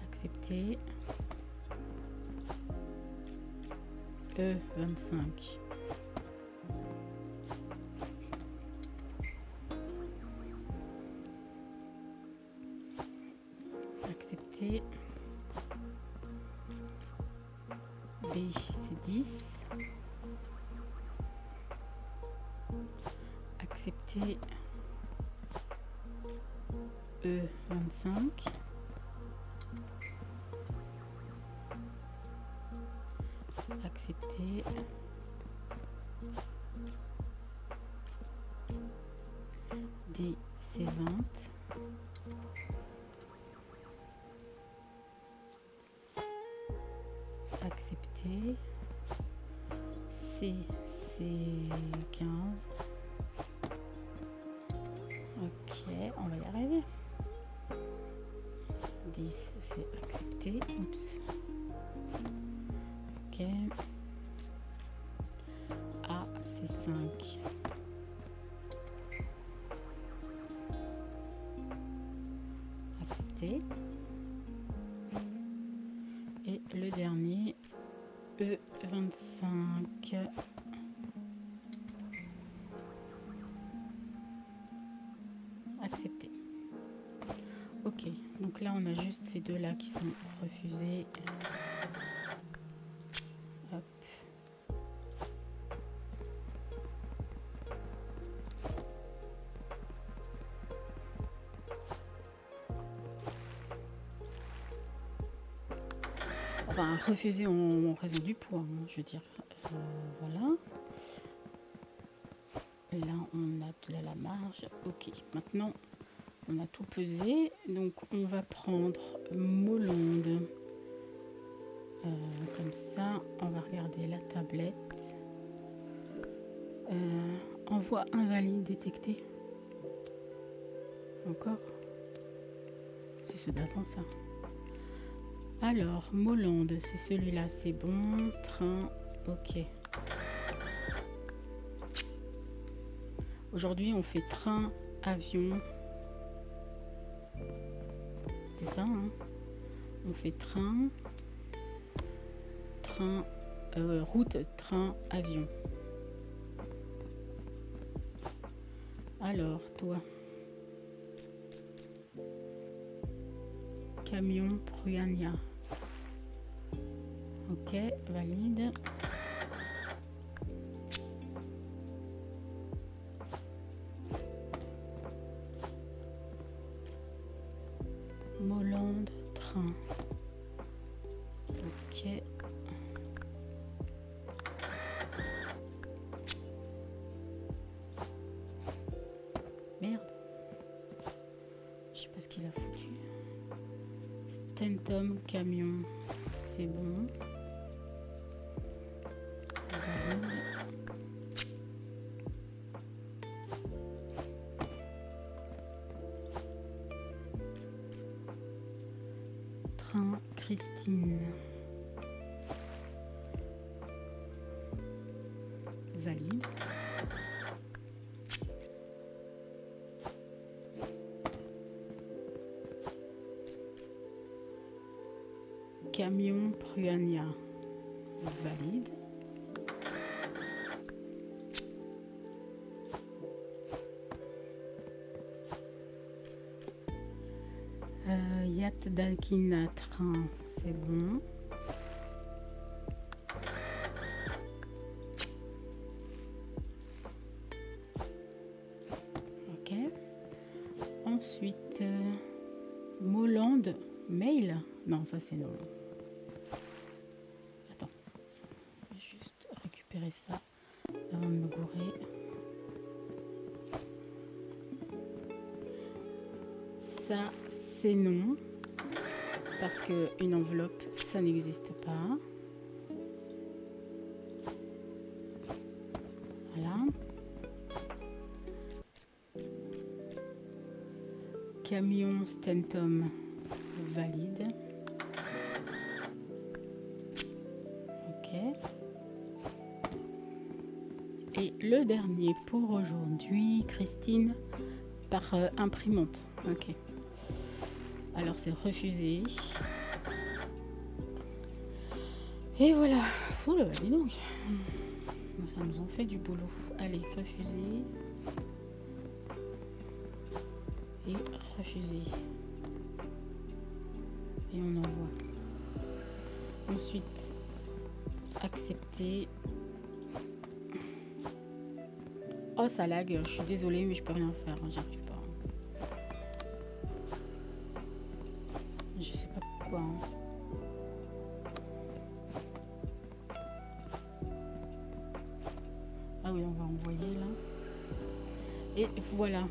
Accepter. E, 25. Accepter. B, c'est 10. Accepter. E, 25. Accepter. D, c'est 20. Accepter. C, c'est 15. Ok, on va accepté. Et le dernier, E25. Accepté. Ok, donc là on a juste ces deux-là qui sont refusés. Hop. Enfin, refusé en raison du poids, hein, je veux dire. Voilà. Là, on a de la marge. Ok, maintenant, on a tout pesé. Donc, on va prendre Molonde. Comme ça, on va regarder la tablette. Envoi invalide détecté. Encore. C'est ce d'avant, ça. Alors, Molonde, c'est celui-là, c'est bon. Train, ok. Aujourd'hui, on fait train, avion. C'est ça, hein? On fait train, route, train, avion. Alors, toi. Camion, Pruania. Ok, valide. Molonde, train. Ok. Merde. Je sais pas ce qu'il a foutu. Stentom, camion. C'est bon. Valide. Train, Christine. Valide. Camion, Pruania. Valide. Yacht Dalkina, train, c'est bon. Ok. Ensuite, Molande, mail. Non, ça c'est non. Attends. Je vais juste récupérer ça avant de me gourer. Ça, c'est non. Parce qu'une enveloppe, ça n'existe pas. Voilà. Camion Stentom, valide. Ok. Et le dernier pour aujourd'hui, Christine, par imprimante. Ok. Alors c'est refusé. Et voilà. Ouh là, dis donc. Ça nous en fait du boulot. Allez, refusé. Et refusé. Et on envoie. Ensuite, accepter. Oh, ça lag. Je suis désolée, mais je peux rien faire. J'arrive pas. Je sais pas pourquoi. Hein. Ah oui, on va envoyer là. Et voilà.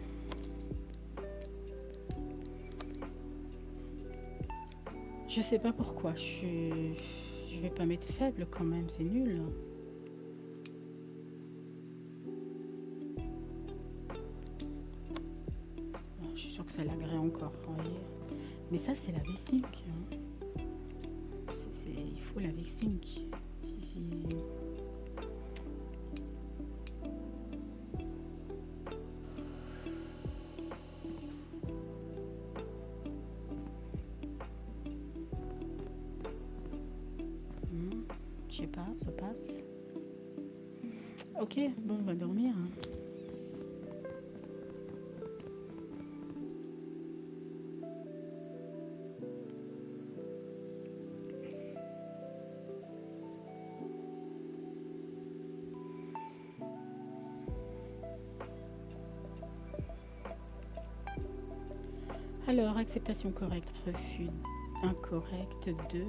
Je sais pas pourquoi. Je vais pas mettre faible quand même. C'est nul. Je suis sûre que ça laguerait encore. Voyez. Mais ça, c'est la V5. Hein. Il faut la V5. Si. sais pas, ça passe. Ok, bon, on va dormir. Alors, acceptation correcte, refus incorrect 2.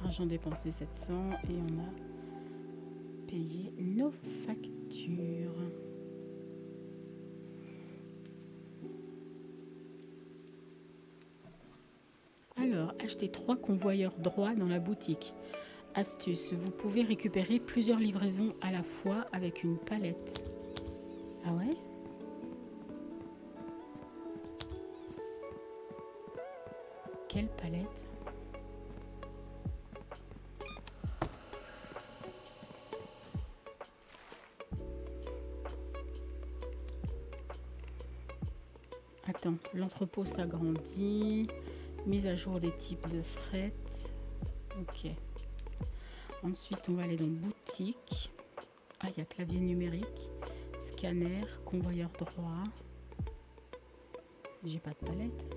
Argent dépensé 700 et on a payé nos factures. Alors, achetez 3 convoyeurs droits dans la boutique. Astuce, vous pouvez récupérer plusieurs livraisons à la fois avec une palette. Ah ouais? Quelle palette? Attends, l'entrepôt s'agrandit. Mise à jour des types de fret. Ok. Ensuite, on va aller dans boutique. Ah, il y a clavier numérique, scanner, convoyeur droit. J'ai pas de palette.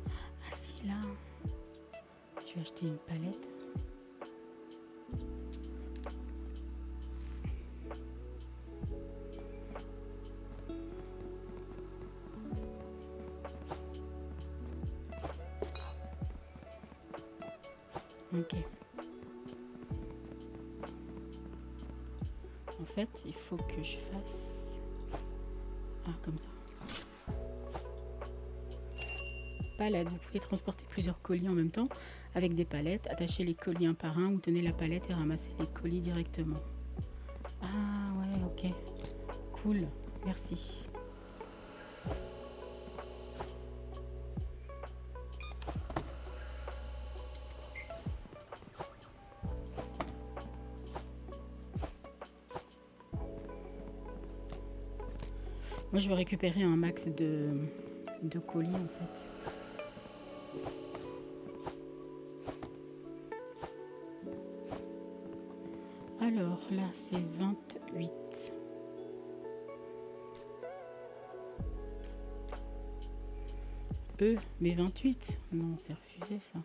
Ah si, là. Je vais acheter une palette. Ok. En fait, il faut que je fasse... Ah, comme ça. Palette. Vous pouvez transporter plusieurs colis en même temps avec des palettes. Attachez les colis un par un ou tenez la palette et ramassez les colis directement. Ah ouais, ok. Cool. Merci. Moi, je veux récupérer un max de colis, en fait. Alors, là, c'est 28. Mais 28? Non, c'est refusé, ça.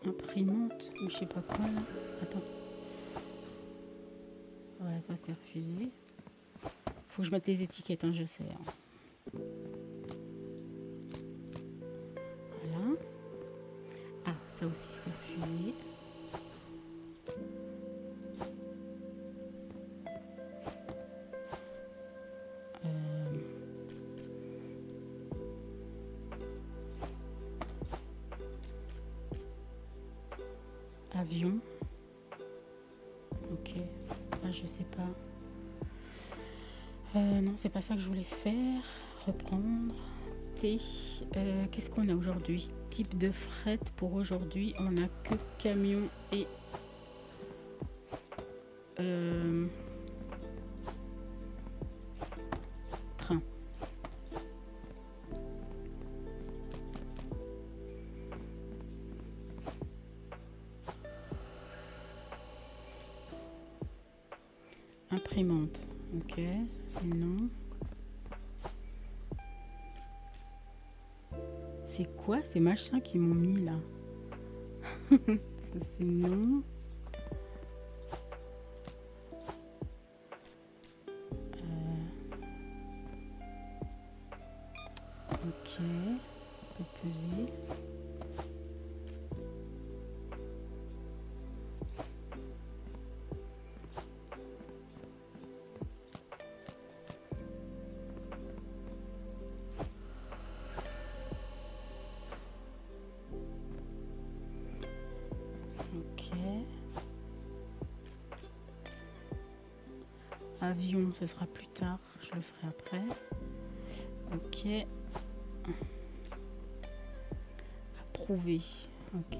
Imprimante ou je sais pas quoi là. Attends. Ouais, ça c'est refusé. Faut que je mette les étiquettes, hein, je sais. Hein. Voilà. Ah, ça aussi c'est refusé. Avion. Ok, ça je sais pas. Non, c'est pas ça que je voulais faire. Reprendre. T. Qu'est-ce qu'on a aujourd'hui? Type de fret pour aujourd'hui, on a que camion et train. Imprimante. Ok, ça c'est non. C'est quoi ces machins qui m'ont mis là? Ça c'est non. Ok, on peut peser. Ok. Avion, ce sera plus tard, je le ferai après. Ok. Approuvé. Ok.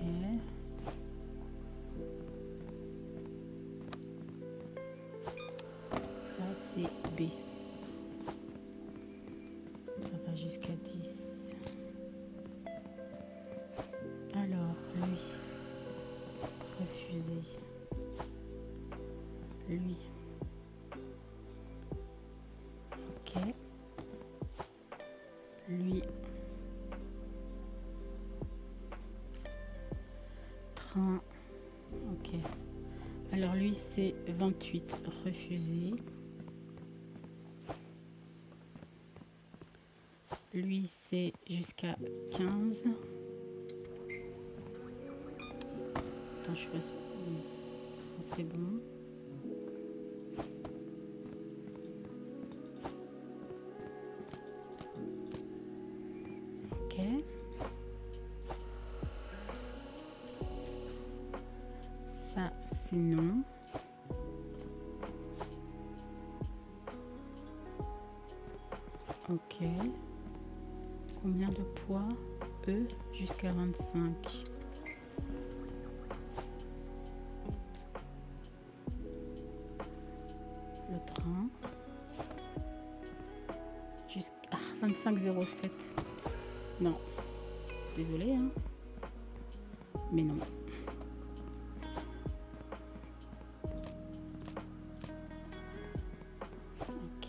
Ça c'est B. lui. Ok. Lui. Train. Ok. Alors lui c'est 28, refusé. Lui c'est jusqu'à 15. Attends, je suis pas sûre. Ça c'est bon. Ok. Ça c'est non. Ok. Combien de poids? E jusqu'à 25. Le train. Jusqu'à 25,07. Non. Désolée, hein. Mais non. Ok.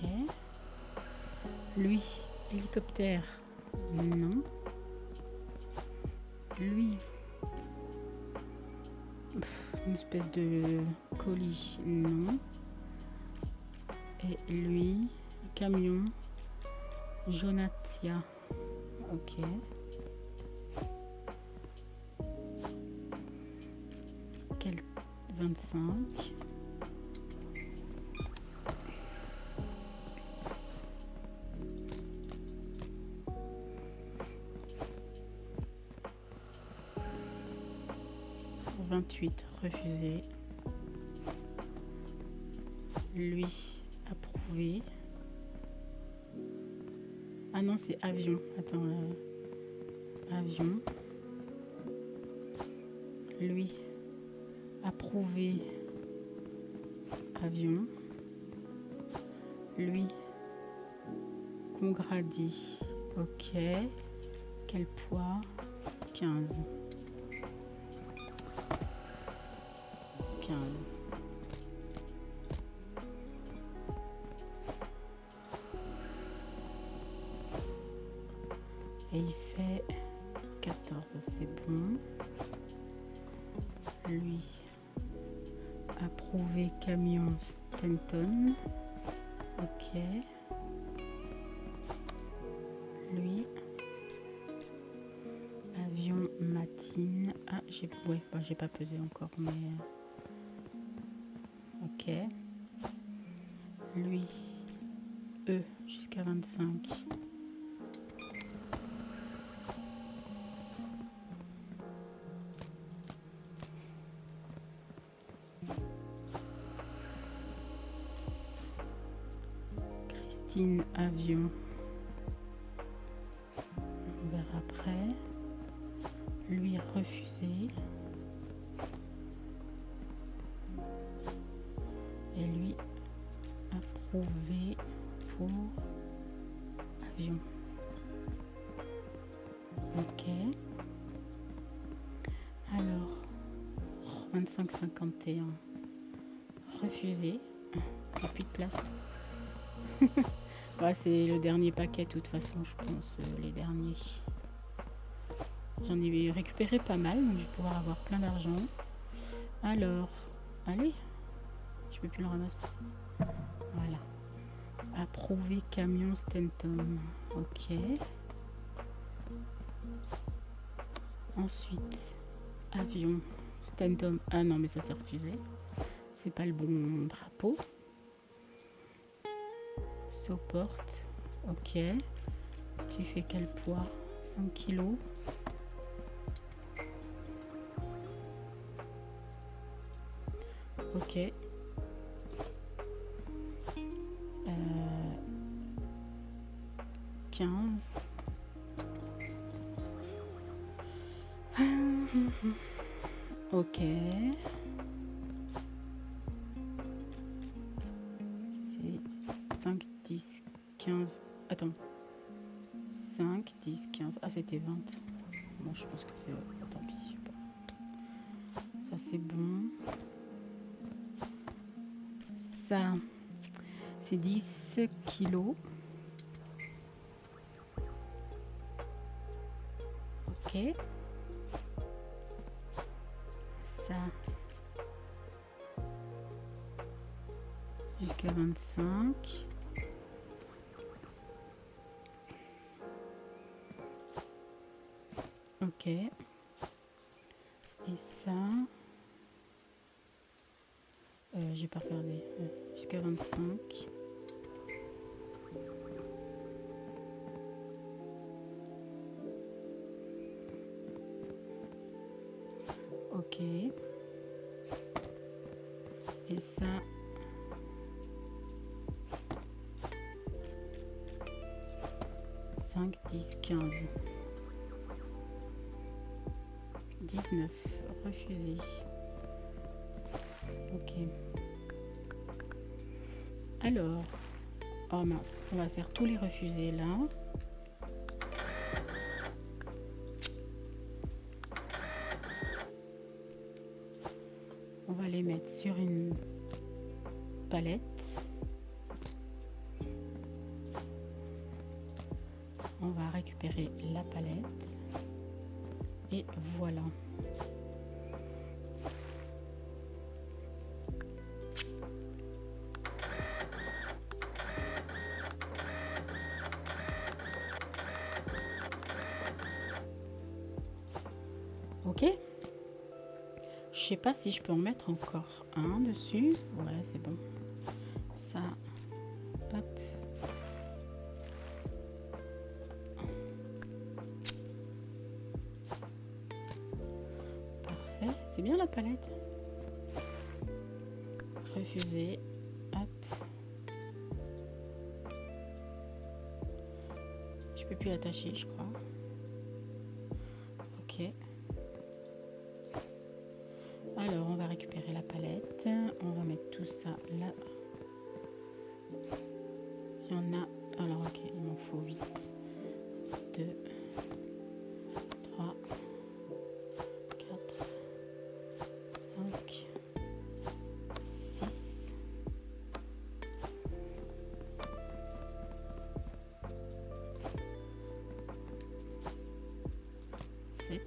Lui, hélicoptère. Non. Lui. Une espèce de colis. Non. Et lui, camion. Jonatia. Ok. Quel 25. « 28, refusé. Lui, approuvé. Ah non, c'est avion. Attends, avion. Lui, approuvé. Avion. Lui, Congradi. Ok. Quel poids? 15. 15. Et il fait 14, c'est bon. Lui, approuvé camion Stenton. Ok. Lui, avion Matine. Ah, j'ai pas pesé encore, mais ok. Lui, E jusqu'à 25. Christine, avion. On verra après. Lui, refusé. Et lui, approuvé pour avion. Ok. Alors, 25,51. Refusé. Il n'y a plus de place. Ouais, c'est le dernier paquet, de toute façon, je pense, les derniers. J'en ai récupéré pas mal, donc je vais pouvoir avoir plein d'argent. Alors, allez, je peux plus le ramasser. Voilà. Approuvé camion Stenton. Ok. Ensuite, avion Stenton. Ah non, mais ça s'est refusé. C'est pas le bon drapeau. Support. Ok. Tu fais quel poids? 5 kilos. Ok. 15. Ok. C'est 5, 10, 15. Attends. 5, 10, 15. Ah, c'était 20. Bon, je pense que c'est... Tant pis. Ça, c'est bon. ça, c'est 10 kilos. Ok. Ça, jusqu'à 25. Ok. Et ça, j'ai pas regardé. Jusqu'à 25. Ok. Et ça, 5, 10, 15. 19. Refusé. Ok. Alors. Oh mince. On va faire tous les refusés là. On va les mettre sur une palette. On va récupérer la palette. Et voilà. Ok. Je sais pas si je peux en mettre encore un dessus. Ouais, c'est bon. Ça. Hop. Parfait. C'est bien la palette. Refuser. Hop. Je peux plus attacher, je crois. Ok. Alors, on va récupérer la palette. On va mettre tout ça là. Il y en a... Alors, ok, il m'en faut 8. 2, 3, 4, 5, 6, 7,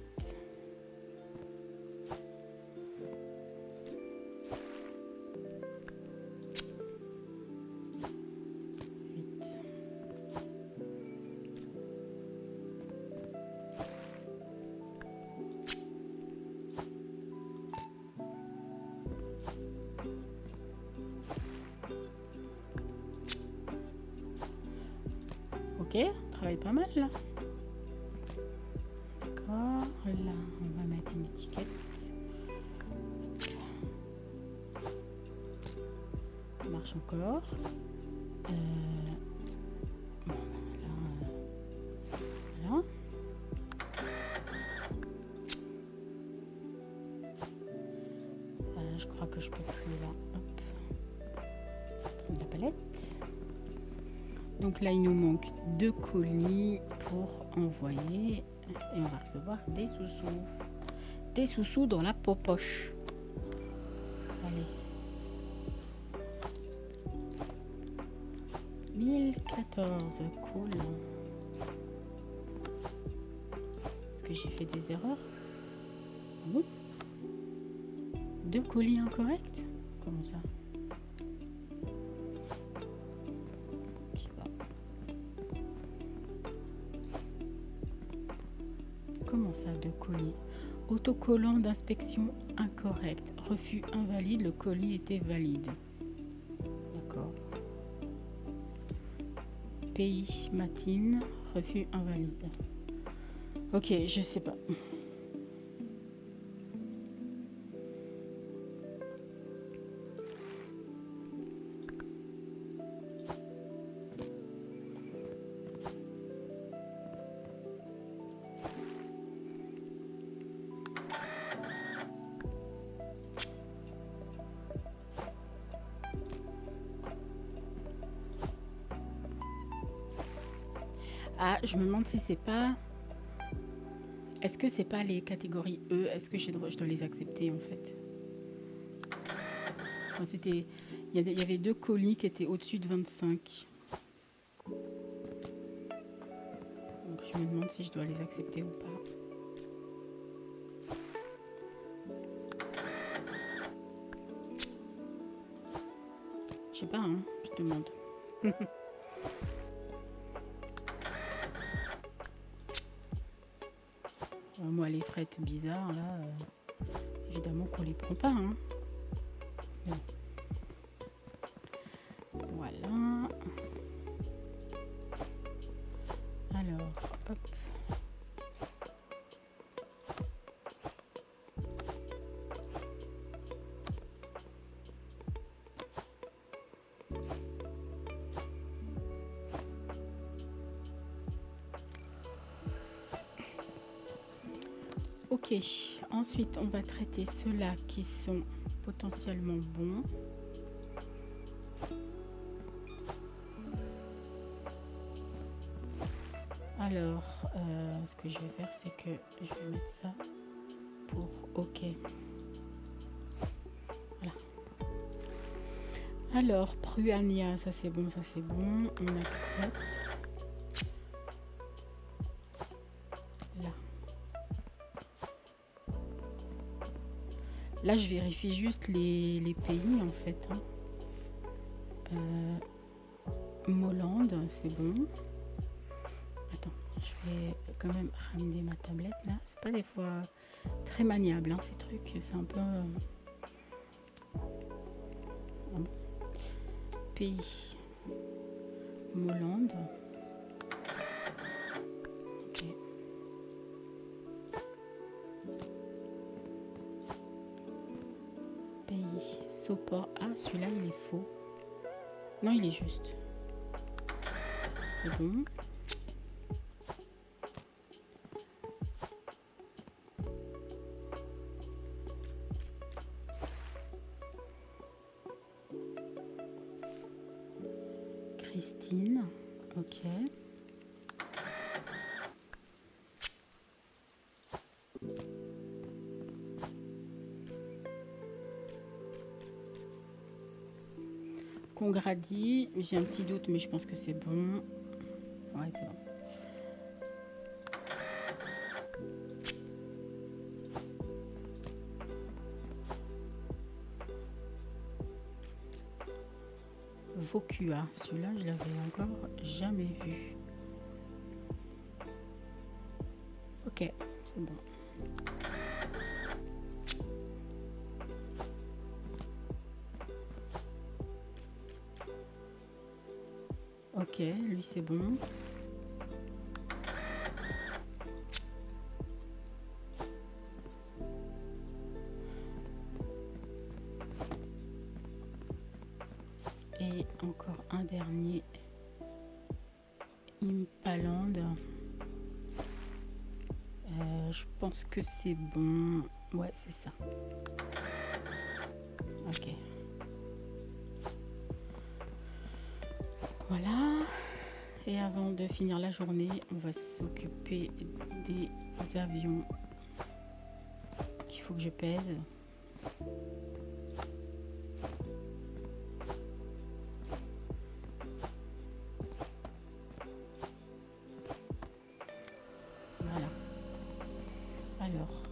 8. Ok, on travaille pas mal là. D'accord, là on va mettre une étiquette. Ça marche encore. Bon, là, voilà. Je crois que je peux plus là. Hop. Prendre la palette. Donc là, il nous manque 2 colis pour envoyer. Et on va recevoir des sous-sous. Des sous-sous dans la poche. Allez. 1014. Cool. Est-ce que j'ai fait des erreurs? Oui. 2 colis incorrects? Comment ça? Je sais pas. Comment ça, 2 colis? Autocollant d'inspection incorrect. Refus invalide, le colis était valide. D'accord. Pays Matine, refus invalide. Ok, je sais pas. Ah, je me demande si c'est pas... Est-ce que c'est pas les catégories E? Est-ce que je dois les accepter en fait? Enfin, c'était, il y avait 2 colis qui étaient au-dessus de 25. Donc je me demande si je dois les accepter ou pas. Je sais pas, hein, je te demande. Moi, les frettes bizarres, là, évidemment qu'on les prend pas. Hein. Bon. Voilà. Alors, hop. Ok, ensuite on va traiter ceux-là qui sont potentiellement bons. Alors, ce que je vais faire, c'est que je vais mettre ça pour OK. Voilà. Alors, Pruania, ça c'est bon, ça c'est bon. On accepte. Là. Là, je vérifie juste les pays en fait. Hein. Mollande, c'est bon. Attends, je vais quand même ramener ma tablette là. C'est pas des fois très maniable hein, ces trucs. C'est un peu. Pays. Mollande. Ok. Pays. Sopor. Ah, celui-là il est faux. Non, il est juste. C'est bon. Christine. Ok. Congradi, j'ai un petit doute, mais je pense que c'est bon. Ouais, c'est bon. Vokua, celui-là, je l'avais encore jamais vu. Ok, c'est bon. Ok, lui c'est bon. Et encore un dernier. Impaland. Je pense que c'est bon. Ouais, c'est ça. Ok. Voilà. Et avant de finir la journée, on va s'occuper des avions qu'il faut que je pèse. Voilà. Alors,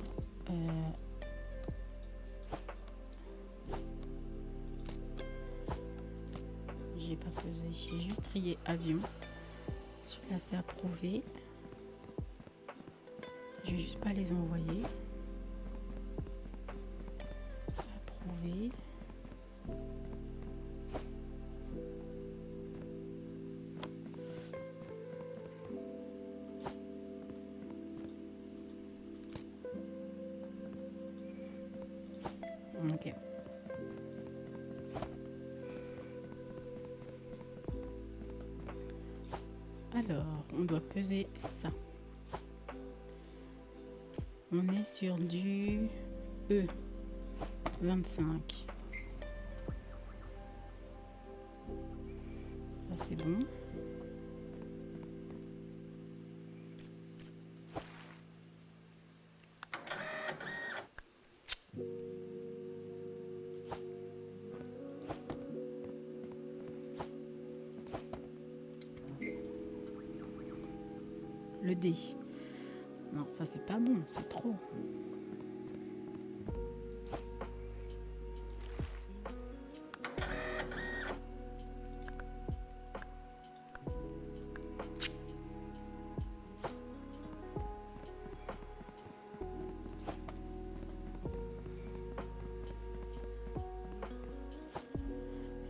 j'ai pas pesé, j'ai juste trié avion. Celui-là c'est approuvé. Je vais juste pas les envoyer. Approuvé. Ok. Alors, on doit peser ça. On est sur du E25. Ça c'est bon. le D. Non, ça c'est pas bon, c'est trop.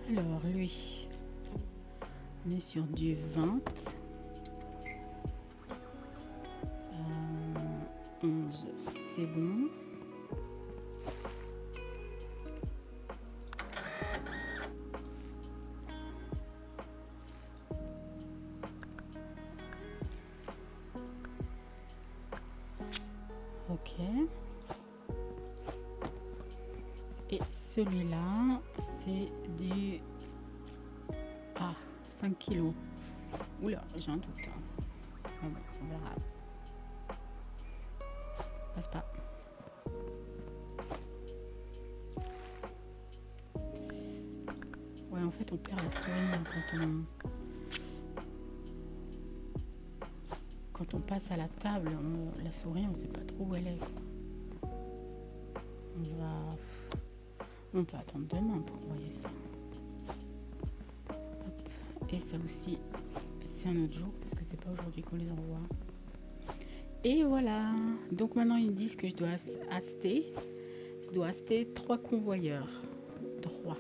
Alors lui, on est sur du 20. 11, c'est bon. Ok. Et celui-là, c'est du... Ah, 5 kilos. Oula, j'ai un doute. Hein. Ah bon, on verra. Passe pas. Ouais, en fait, on perd la souris quand on passe à la table. La souris, on sait pas trop où elle est. On peut attendre demain pour envoyer ça. Hop. Et ça aussi, c'est un autre jour parce que c'est pas aujourd'hui qu'on les envoie. Et voilà. Donc maintenant ils disent que je dois acheter 3 convoyeurs. 3.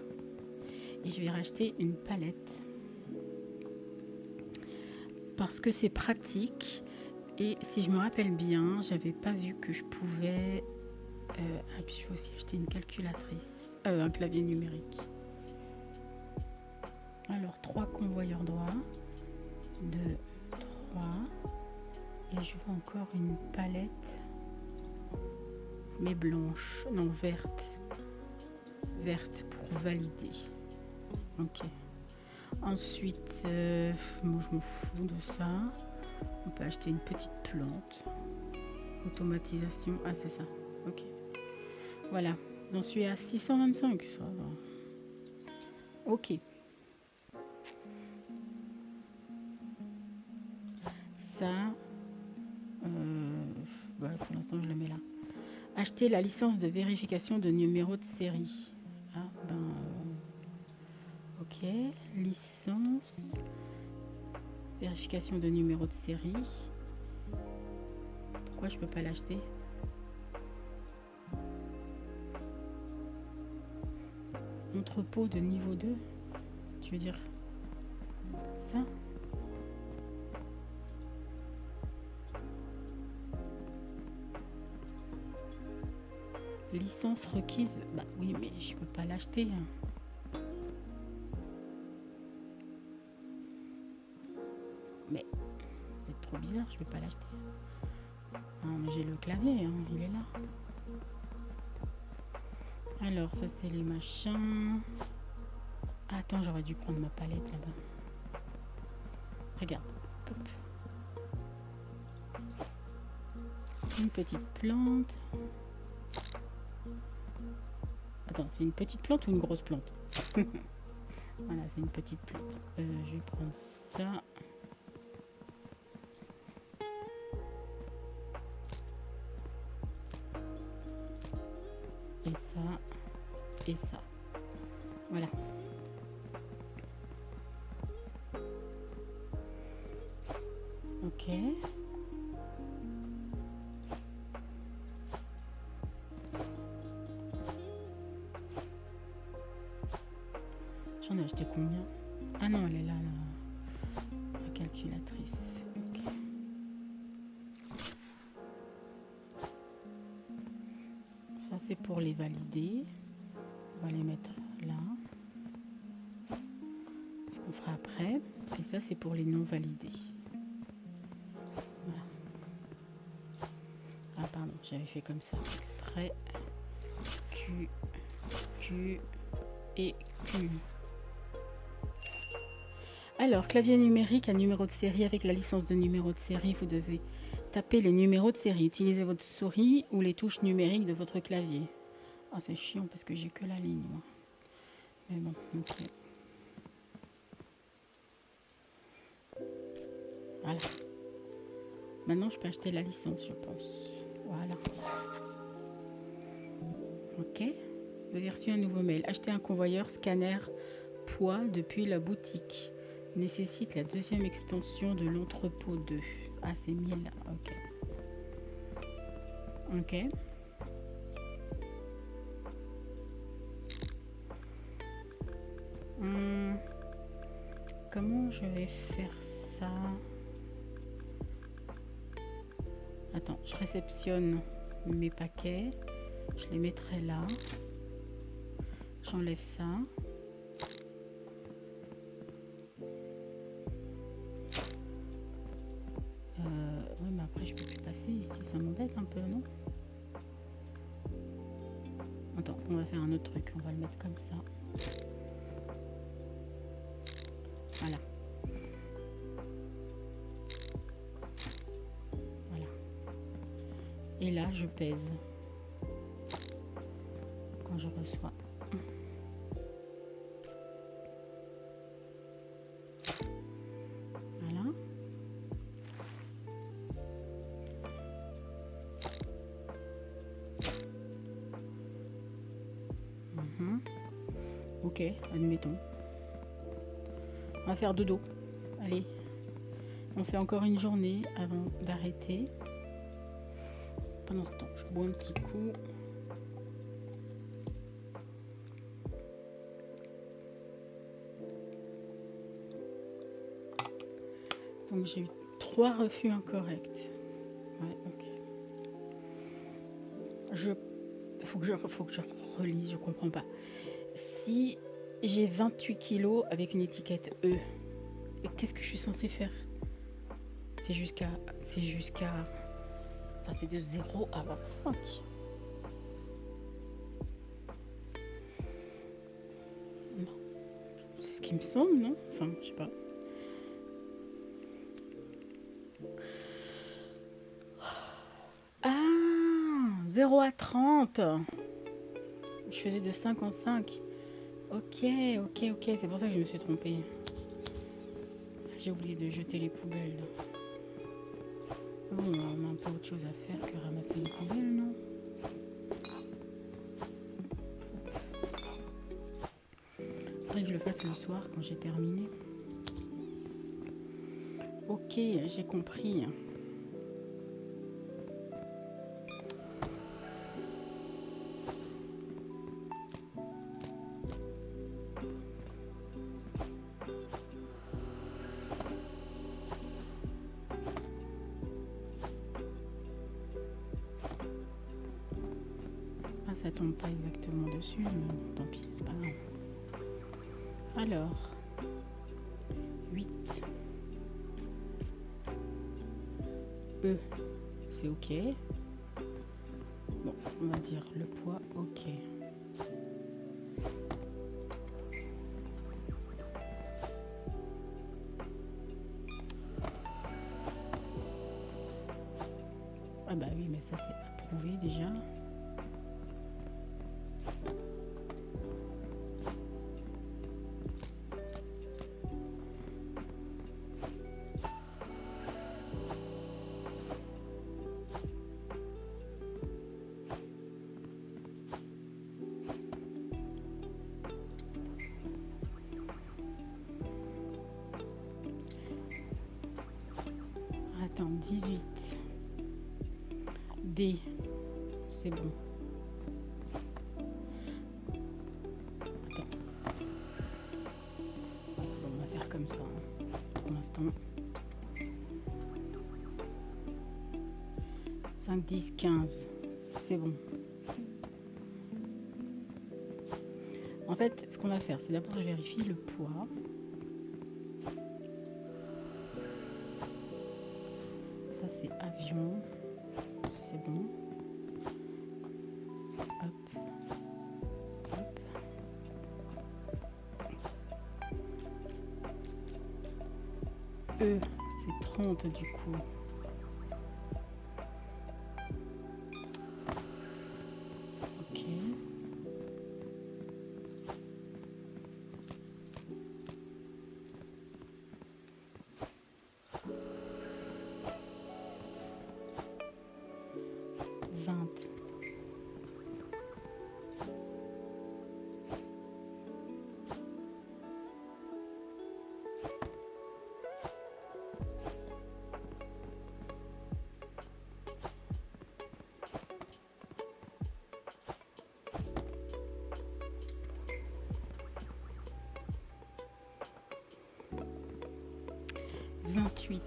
Et je vais racheter une palette. Parce que c'est pratique. Et si je me rappelle bien, j'avais pas vu que je pouvais... et puis je vais aussi acheter une calculatrice. Un clavier numérique. Alors 3 convoyeurs droits. 2, 3. Et je veux encore une palette. Mais blanche. Non, verte. Verte pour valider. Ok. Ensuite, moi je m'en fous de ça. On peut acheter une petite plante. Automatisation. Ah, c'est ça. Ok. Voilà. J'en suis à 625. Ça va. Ok. Ça. Pour l'instant, je le mets là. Acheter la licence de vérification de numéro de série. Ah, ok. Licence. Vérification de numéro de série. Pourquoi je peux pas l'acheter? Entrepôt de niveau 2. Tu veux dire ça? Licence requise. Bah oui, mais je peux pas l'acheter. Mais c'est trop bizarre, je peux pas l'acheter. Ah, mais j'ai le clavier, hein, il est là. Alors, ça c'est les machins. Attends, j'aurais dû prendre ma palette là-bas. Regarde. Hop. Une petite plante. Attends, c'est une petite plante ou une grosse plante? Voilà, c'est une petite plante. Je vais prendre ça. Et ça. Et ça. Voilà. Ok. J'en ai acheté combien? Ah non, elle est là, la calculatrice. Ok. Ça, c'est pour les valider. On va les mettre là. Ce qu'on fera après. Et ça, c'est pour les non validés. Voilà. Ah, pardon, j'avais fait comme ça exprès. Q, Q et Q. Alors, clavier numérique à numéro de série avec la licence de numéro de série, vous devez taper les numéros de série. Utilisez votre souris ou les touches numériques de votre clavier. Ah, c'est chiant parce que j'ai que la ligne, moi. Mais bon, ok. Voilà. Maintenant, je peux acheter la licence, je pense. Voilà. Ok. Vous avez reçu un nouveau mail. Acheter un convoyeur scanner poids depuis la boutique. Nécessite la deuxième extension de l'entrepôt 2. Ah, c'est 1000. Ok. Ok. Comment je vais faire ça? Attends, je réceptionne mes paquets. Je les mettrai là. J'enlève ça. Oui, mais après, je peux plus passer ici. Ça m'embête un peu, non? Attends, on va faire un autre truc. On va le mettre comme ça. Voilà. Voilà. Et là, je pèse. Quand je reçois. Voilà. Ok, admettons. On va faire dodo. Allez. On fait encore une journée avant d'arrêter. Pendant ce temps, je bois un petit coup. Donc j'ai eu 3 refus incorrects. Ouais, ok. Faut que je relise, je comprends pas. Si j'ai 28 kilos avec une étiquette E, qu'est-ce que je suis censée faire? C'est jusqu'à... Enfin, c'est de 0 à 25. Non. C'est ce qui me semble, non? Enfin, je sais pas. Ah, 0 à 30. Je faisais de 5 en 5. Ok, c'est pour ça que je me suis trompée. J'ai oublié de jeter les poubelles. Bon, on a un peu autre chose à faire que ramasser les poubelles, non? Faudrait que je le fasse le soir quand j'ai terminé. Ok, j'ai compris. Ah, ça tombe pas exactement dessus, mais tant pis, c'est pas grave. Alors, 8. E, c'est ok. Bon, on va dire le poids, ok. Ah bah oui, mais ça c'est approuvé déjà. Attends, 18. D, c'est bon. Attends. Ouais, bon, on va faire comme ça, hein, pour l'instant. 5, 10, 15, c'est bon. En fait, ce qu'on va faire, c'est d'abord je vérifie le poids. Ça c'est avion, c'est bon. Hop, hop. E, c'est 30 du coup. Ok. 28.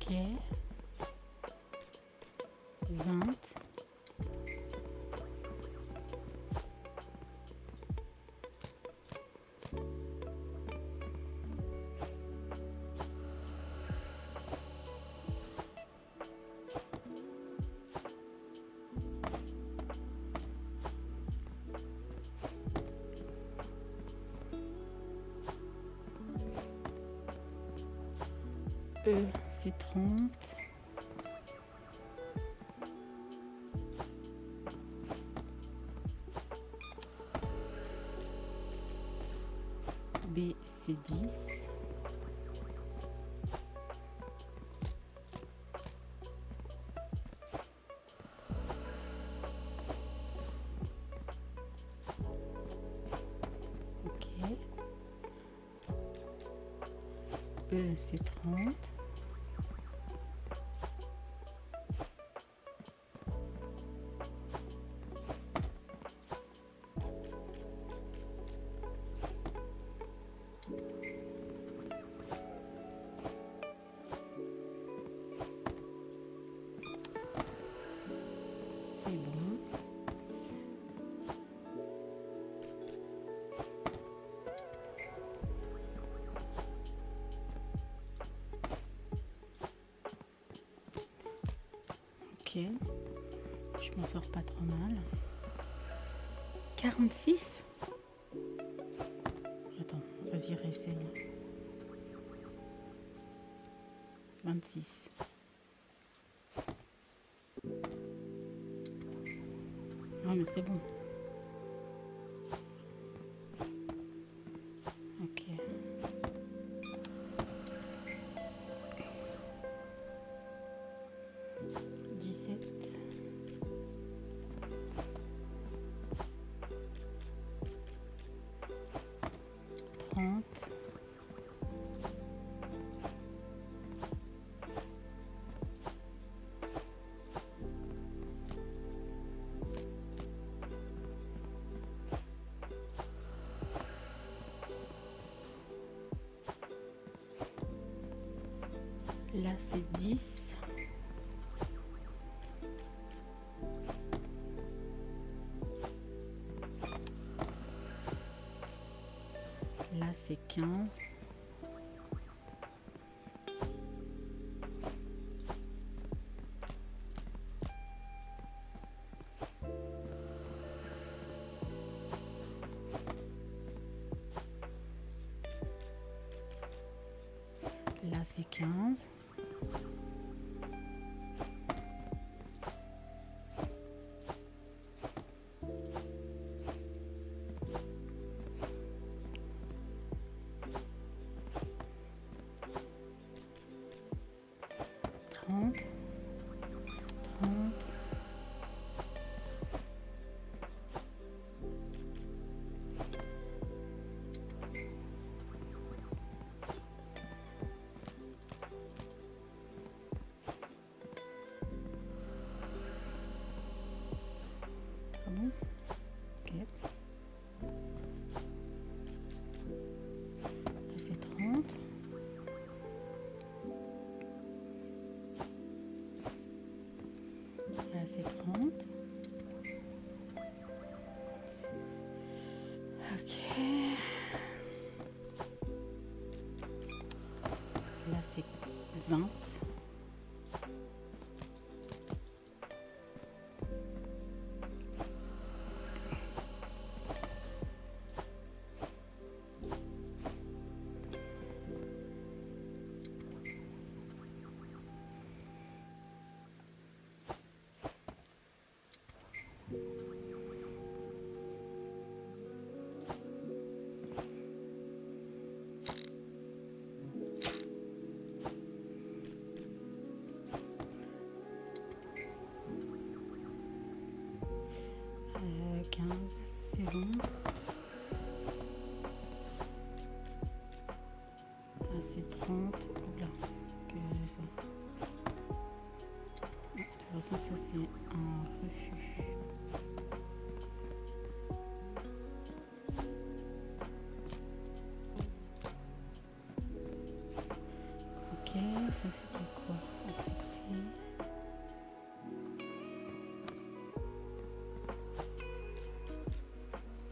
Ok. 20. E, c'est 30. B, c'est 10. Ok. E, c'est 30. C'est bon. Ok. Je m'en sors pas trop mal. 46. Attends, vas-y, réessaye. 26. Ah, mais c'est bon. Ok. 17. 30. 'Là, c'est 10. Là, c'est 15. Là, c'est 15. Trente. 30. Ah bon? Ok. Là, c'est 30. Là, c'est 30. Ok. Là, c'est 20. Euh, 15, c'est bon. Là, c'est 30. Oula, qu'est-ce que c'est ça? Non, de toute façon, ça, c'est un refus.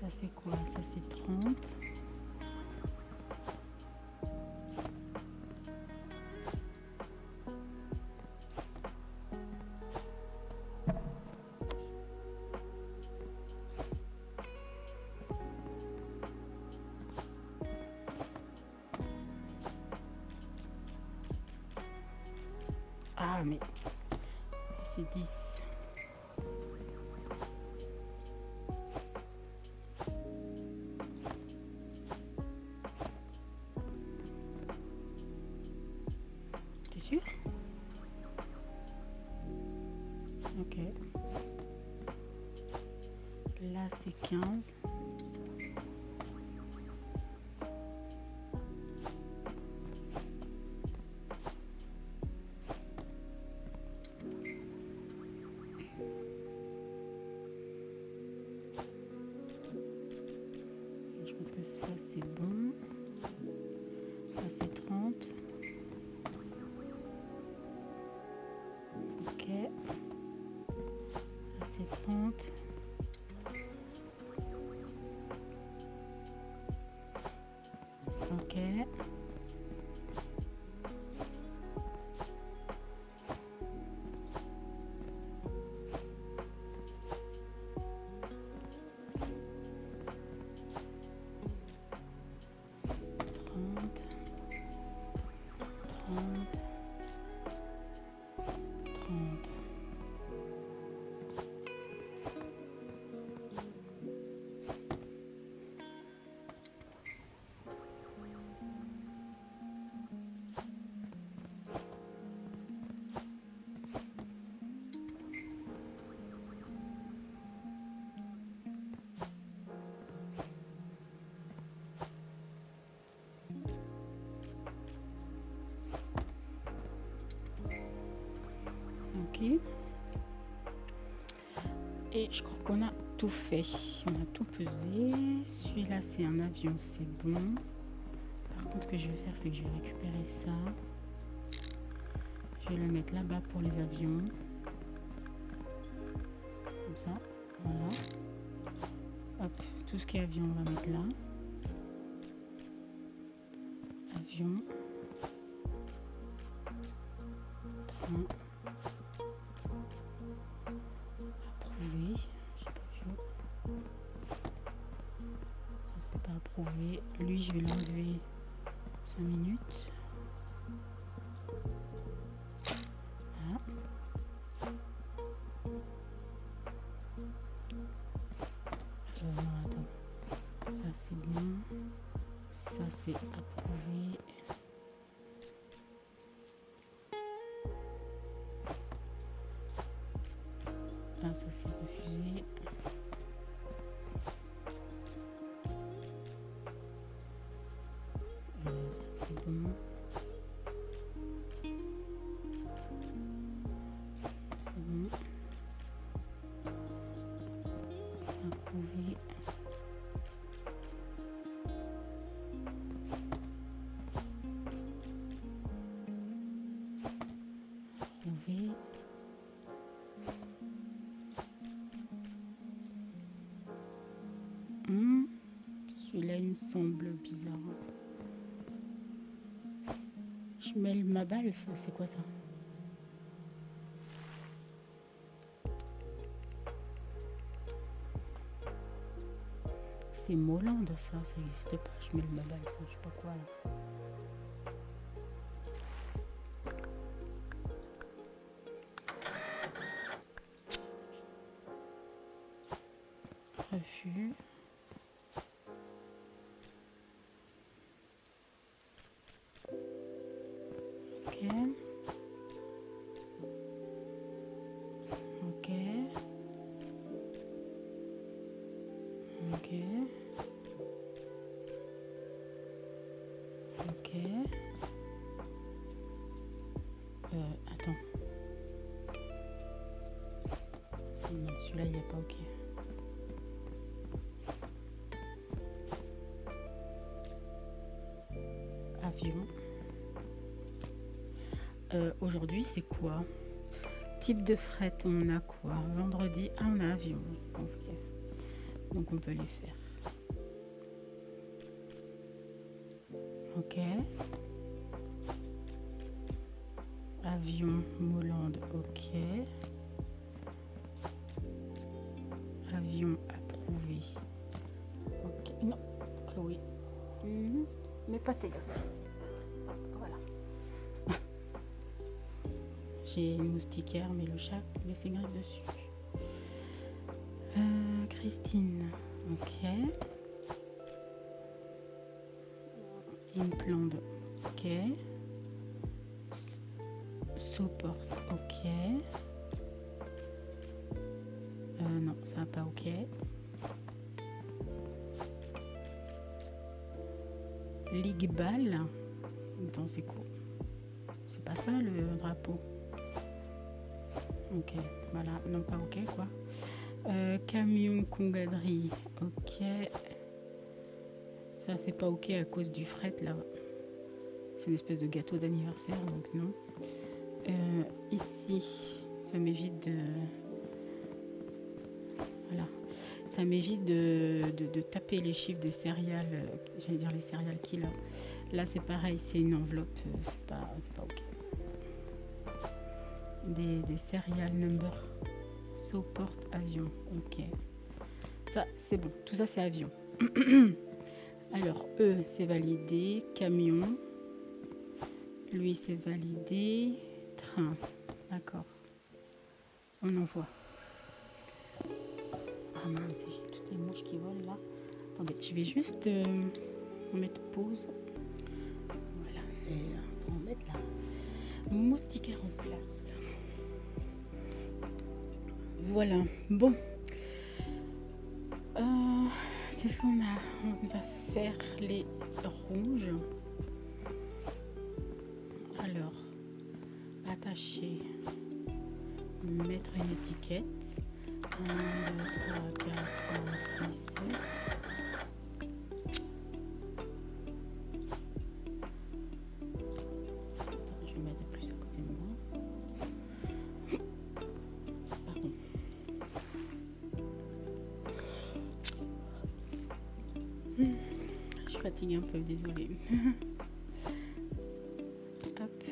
Ça c'est quoi? Ça c'est 30. Ah mais c'est 10. T'es sûr? Ok. Là c'est 15. Je pense que ça c'est bon. Là c'est 30. Ok. Là c'est 30. Ok. Ok. Et je crois qu'on a tout fait. On a tout pesé. Celui-là, c'est un avion, c'est bon. Par contre, ce que je vais faire, c'est que je vais récupérer ça. Je vais le mettre là-bas pour les avions. Comme ça. Voilà. Hop, tout ce qui est avion, on va mettre là. Avion. Train. Approuvé. J'ai pas vu. Ça, c'est pas approuvé. Lui, je vais l'enlever 5 minutes. Voilà. Non, attends. Ça, c'est bon. Ça, c'est approuvé. Là, ça, c'est refusé. Ça, c'est bon. C'est bon. Approuvé. Approuvé. Celui-là, il me semble bizarre. Je mets ma balle, c'est quoi ça? C'est Mollande, ça n'existe pas. Je mets ma balle, ça, je sais pas quoi là. Refus. Ok. Ok. Ok. Ok. Attends. Non, celui-là, il n'est pas ok. Avion. Aujourd'hui, c'est quoi? Type de fret, on a quoi? Vendredi, on a avion. Okay. Donc, on peut les faire. Ok. Avion Molande. Ok. Avion approuvé. Ok. Non, Chloé. Mais pas tes gars. Voilà. J'ai une moustiquaire, mais le chat met ses griffes dessus. Christine. Ok. Implante. Ok. Supporte. Ok. Non, ça va pas. Ok. Ligue balle. Attends, c'est quoi? C'est pas ça le drapeau. Ok, voilà, non pas ok quoi. Camion congaderie, ok. Ça c'est pas ok à cause du fret là. C'est une espèce de gâteau d'anniversaire donc non. Ici, ça m'évite de... Voilà. Ça m'évite de taper les chiffres des céréales, j'allais dire les céréales killer. Là c'est pareil, c'est une enveloppe, c'est pas ok. Des serial number. Support avion. Ok. Ça, c'est bon. Tout ça, c'est avion. Alors, eux, c'est validé. Camion. Lui, c'est validé. Train. D'accord. On envoie. Ah mince, j'ai toutes les mouches qui volent là. Attendez, je vais juste mettre pause. Voilà, c'est pour mettre la moustiquaire en place. Voilà, bon. Qu'est-ce qu'on a? On va faire les rouges. Alors, attacher, mettre une étiquette. 1, 2, 3, 4, 5, 6, 7. Attends, je vais mettre plus à côté de moi. Pardon. Je suis fatiguée un peu, désolée. Hop.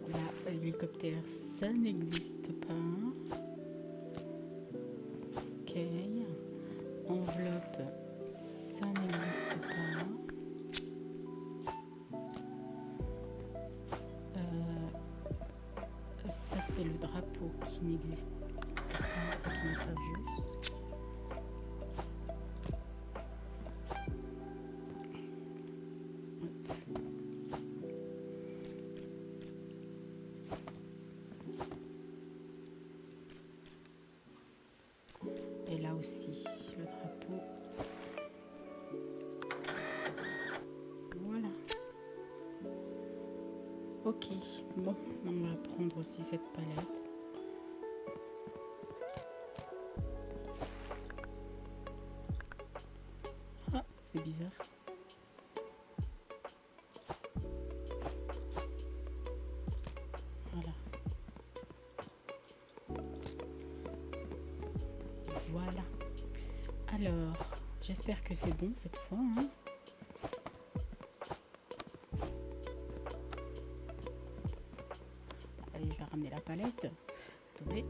Là, l'hélicoptère, ça n'existe pas. Ok. Enveloppe, ça n'existe pas. Ça, c'est le drapeau qui n'existe pas, qui n'est pas juste. Et là aussi, le drapeau. Voilà. Ok, bon, on va prendre aussi cette palette. Ah, c'est bizarre. Voilà. Voilà. Alors, j'espère que c'est bon cette fois. Hein. Allez, je vais ramener la palette. Attendez.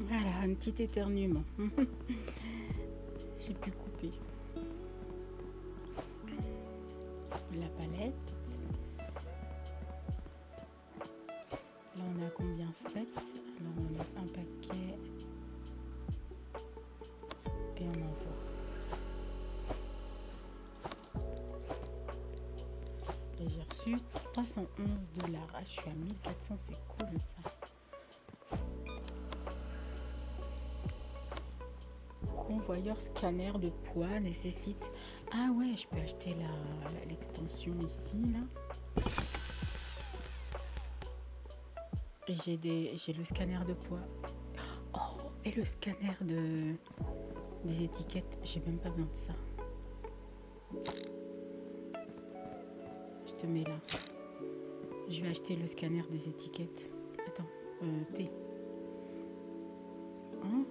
Voilà, un petit éternuement. J'ai pu couper la palette. Là, on a combien? 7. Alors, on met un paquet et on envoie. Et j'ai reçu 311 $. Ah, je suis à 1400, c'est cool ça. Convoyeur scanner de poids nécessite... Ah ouais, je peux acheter l'extension ici, là. Et j'ai le scanner de poids. Oh, et le scanner des étiquettes, j'ai même pas besoin de ça. Je te mets là. Je vais acheter le scanner des étiquettes. Attends, T. Hein?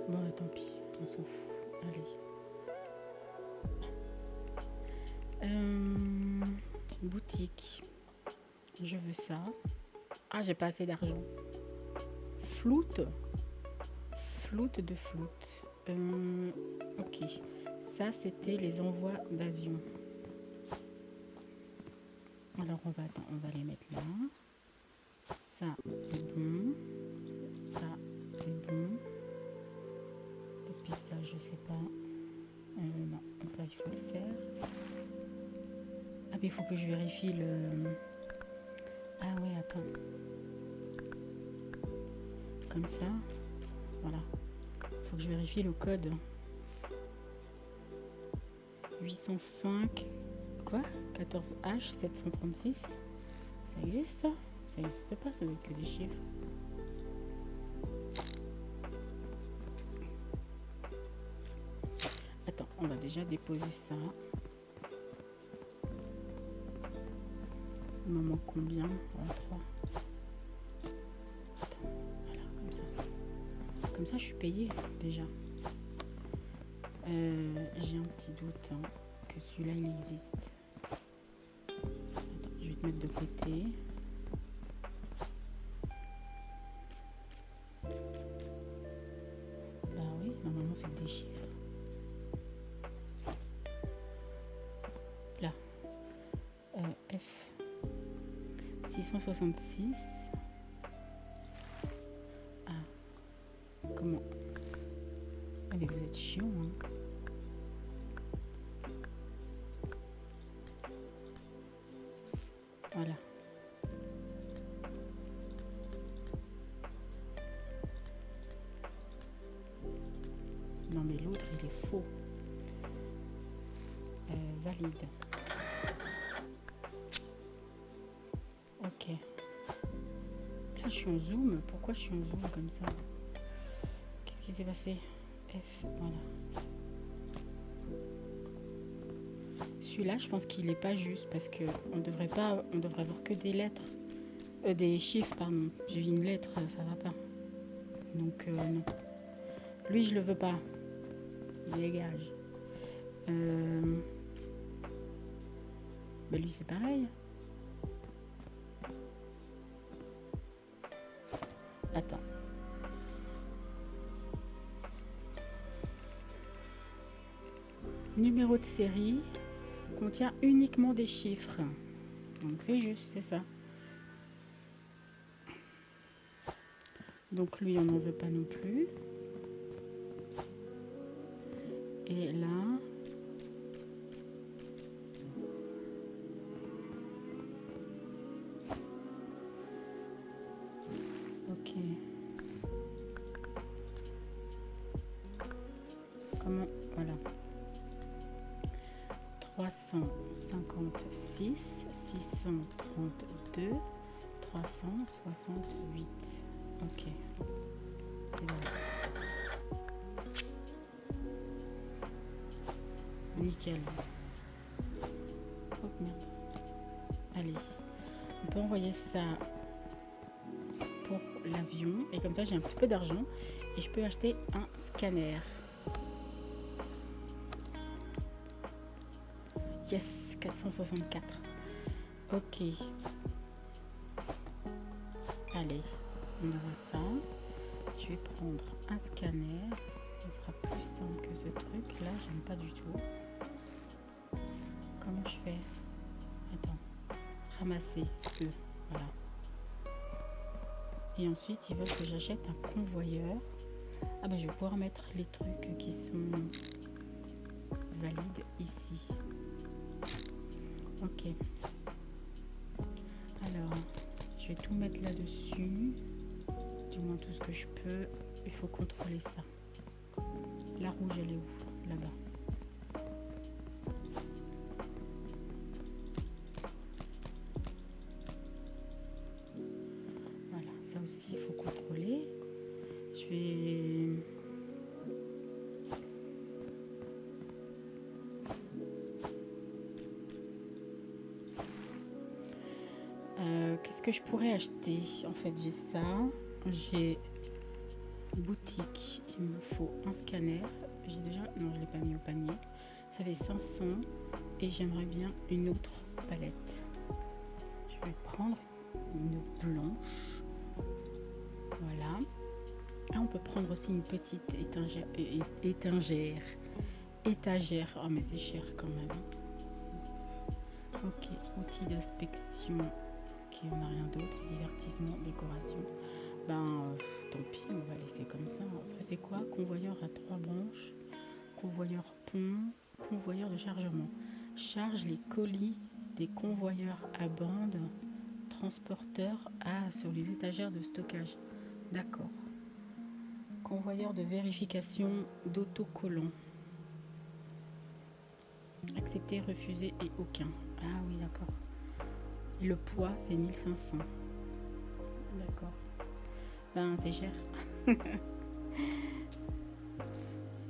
Bon, tant pis, on s'en fout. Allez. Boutique. Je veux ça. Ah, j'ai pas assez d'argent. Floute. Floute de floute. Ok. Ça, c'était les envois d'avion. Alors, on va les mettre là. Ça, c'est bon. Ça, c'est bon. Et puis ça, je sais pas. Non, ça, il faut le faire. Ah, mais il faut que je vérifie le... Ah ouais, attends. Comme ça. Voilà. Il faut que je vérifie le code. 805... Quoi 14H 736. Ça existe ça? Ça n'existe pas, ça doit être que des chiffres. Attends, on va déjà déposer ça. Il me manque combien? 3. Attends, voilà, comme ça. Comme ça, je suis payée déjà. J'ai un petit doute hein, que celui-là, il existe. Attends, je vais te mettre de côté. Bah oui, normalement, c'est des chiffres. Là. F. 666. Ah. Comment? Ah mais vous êtes chiant, hein. Voilà. Non mais l'autre il est faux. Valide. Ok. Là je suis en zoom. Pourquoi je suis en zoom comme ça? Qu'est-ce qui s'est passé? F, voilà. Celui-là je pense qu'il n'est pas juste parce que on devrait avoir que des lettres. Des chiffres, pardon. J'ai une lettre, ça va pas. Donc non. Lui je le veux pas. Dégage. Bah lui c'est pareil. Attends. Numéro de série contient uniquement des chiffres. Donc c'est juste, c'est ça. Donc lui on n'en veut pas non plus. Et là... Ok. Comment... Voilà. 356, 632, 368. Ok. C'est bon. Nickel. Oh merde. Allez. On peut envoyer ça pour l'avion. Et comme ça, j'ai un petit peu d'argent. Et je peux acheter un scanner. Yes, 464. Ok. Allez, on voit ça. Je vais prendre un scanner. Ce sera plus simple que ce truc. Là, j'aime pas du tout. Comment je fais? Attends. Ramasser. Voilà. Et ensuite, ils veulent que j'achète un convoyeur. Ah ben, je vais pouvoir mettre les trucs qui sont valides ici. Ok. Alors, je vais tout mettre là-dessus. Du moins tout ce que je peux. Il faut contrôler ça. La rouge, elle est où? Là-bas. Voilà, ça aussi, il faut contrôler. Je vais... que je pourrais acheter? En fait, j'ai ça. J'ai boutique. Il me faut un scanner. J'ai déjà... Non, je ne l'ai pas mis au panier. Ça fait 500. Et j'aimerais bien une autre palette. Je vais prendre une blanche. Voilà. Ah, on peut prendre aussi une petite étagère. Oh, mais c'est cher quand même. Ok, outils d'inspection. Ok, on n'a rien d'autre. Divertissement, décoration. Ben, tant pis, on va laisser comme ça. Ça, c'est quoi? Convoyeur à 3 branches. Convoyeur pont. Convoyeur de chargement. Charge les colis des convoyeurs à bande. Transporteur sur les étagères de stockage. D'accord. Convoyeur de vérification d'autocollants. Accepter, refuser et aucun. Ah oui, d'accord. Et le poids, c'est 1500. D'accord. Ben, c'est cher.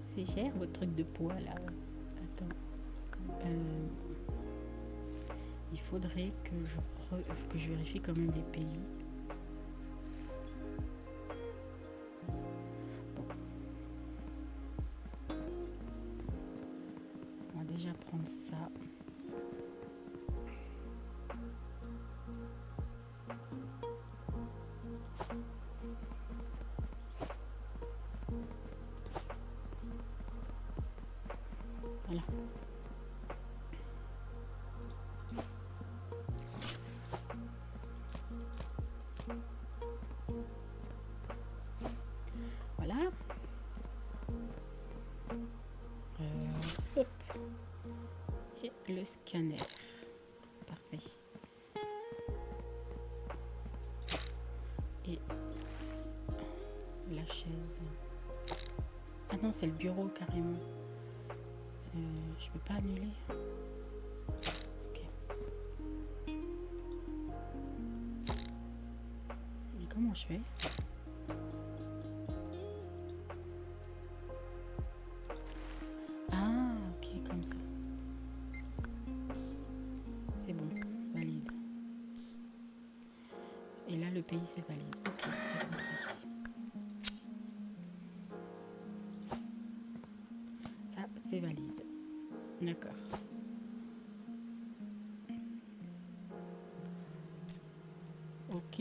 C'est cher, votre truc de poids, là. Attends. Il faudrait que je vérifie quand même les pays. Bon. On va déjà prendre ça. Voilà. Voilà. Hop. Et le scanner. Parfait. Et la chaise. Ah non, c'est le bureau carrément. Je peux pas annuler. Ok. Mais comment je fais? Ah, ok, comme ça. C'est bon, valide. Et là, le pays, c'est valide. Ok, j'ai compris. Ça, c'est valide. D'accord. Ok.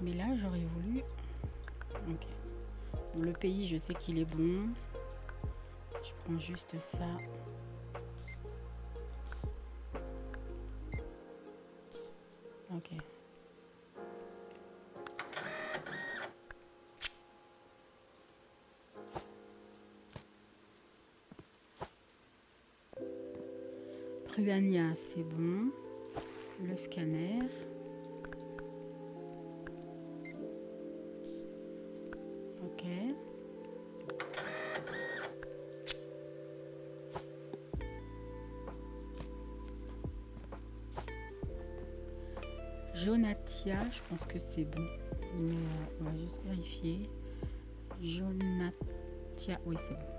Mais là, j'aurais voulu... Ok. Bon, le pays, je sais qu'il est bon. Je prends juste ça. Ok. Pruania, c'est bon. Le scanner. Ok. Jonatia, je pense que c'est bon. Mais on va juste vérifier. Jonatia, oui, c'est bon.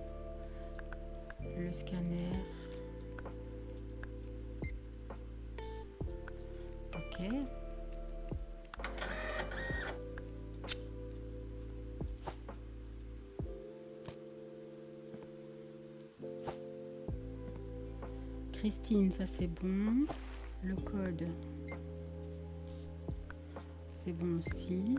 Le scanner. Ok. Christine, ça c'est bon. Le code, c'est bon aussi.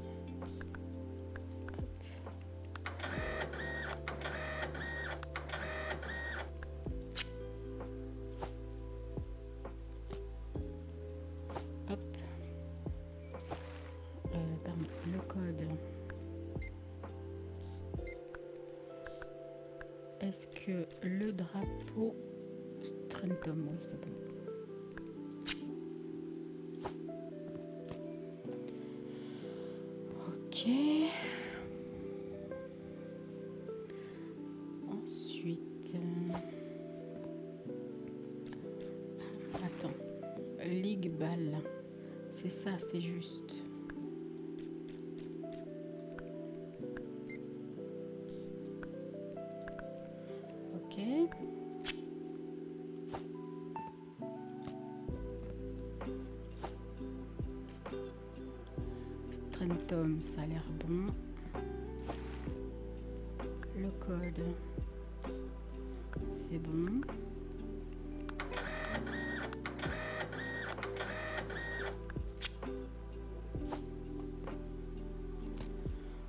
Hop. Pardon, le code. Est-ce que le drapeau Strentum, oui c'est bon. Ok. Ensuite, attends, Ligue Ball, c'est ça, c'est juste. Ok. Phantom, ça a l'air bon. Le code, c'est bon.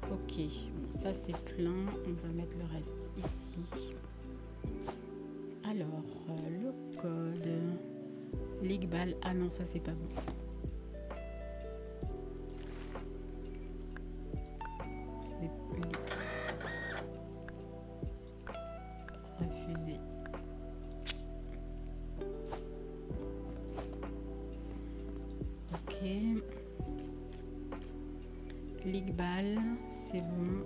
Ok, bon, ça c'est plein. On va mettre le reste ici. Alors, le code. Ligbal. Ah non, ça c'est pas bon. C'est refusé. Ok. Ligbal, c'est bon.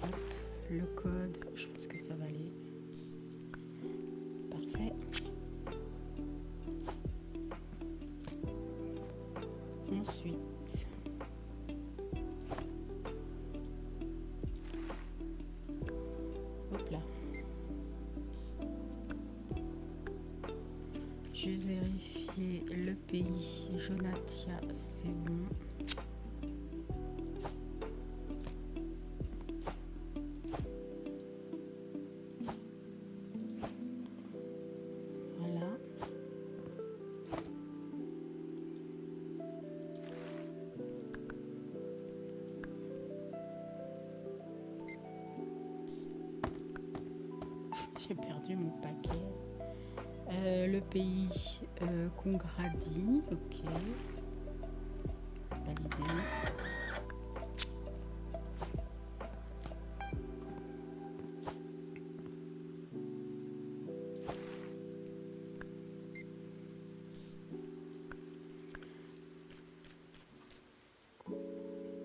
Hop, le code, je pense que ça va aller. Parfait. Ensuite, hop là. Je vais vérifier le pays. Jonatia, c'est bon. Voilà. J'ai perdu mon paquet. Le pays Congradi, ok. Validé.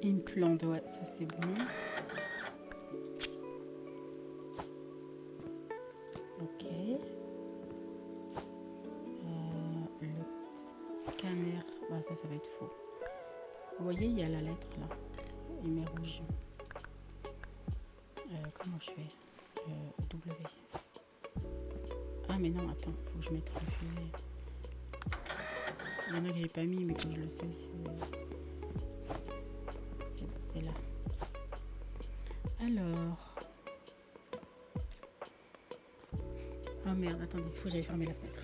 Implant, ouais, ça c'est bon. Ok. Le scanner, bah, ça va être faux. Vous voyez, il y a la lettre là. Il met rouge. Comment je fais W. Ah mais non, attends, faut que je mette refusé. Il y en a que j'ai pas mis, mais comme je le sais, c'est là. Alors. Ah merde, attendez, faut que j'aille fermer la fenêtre.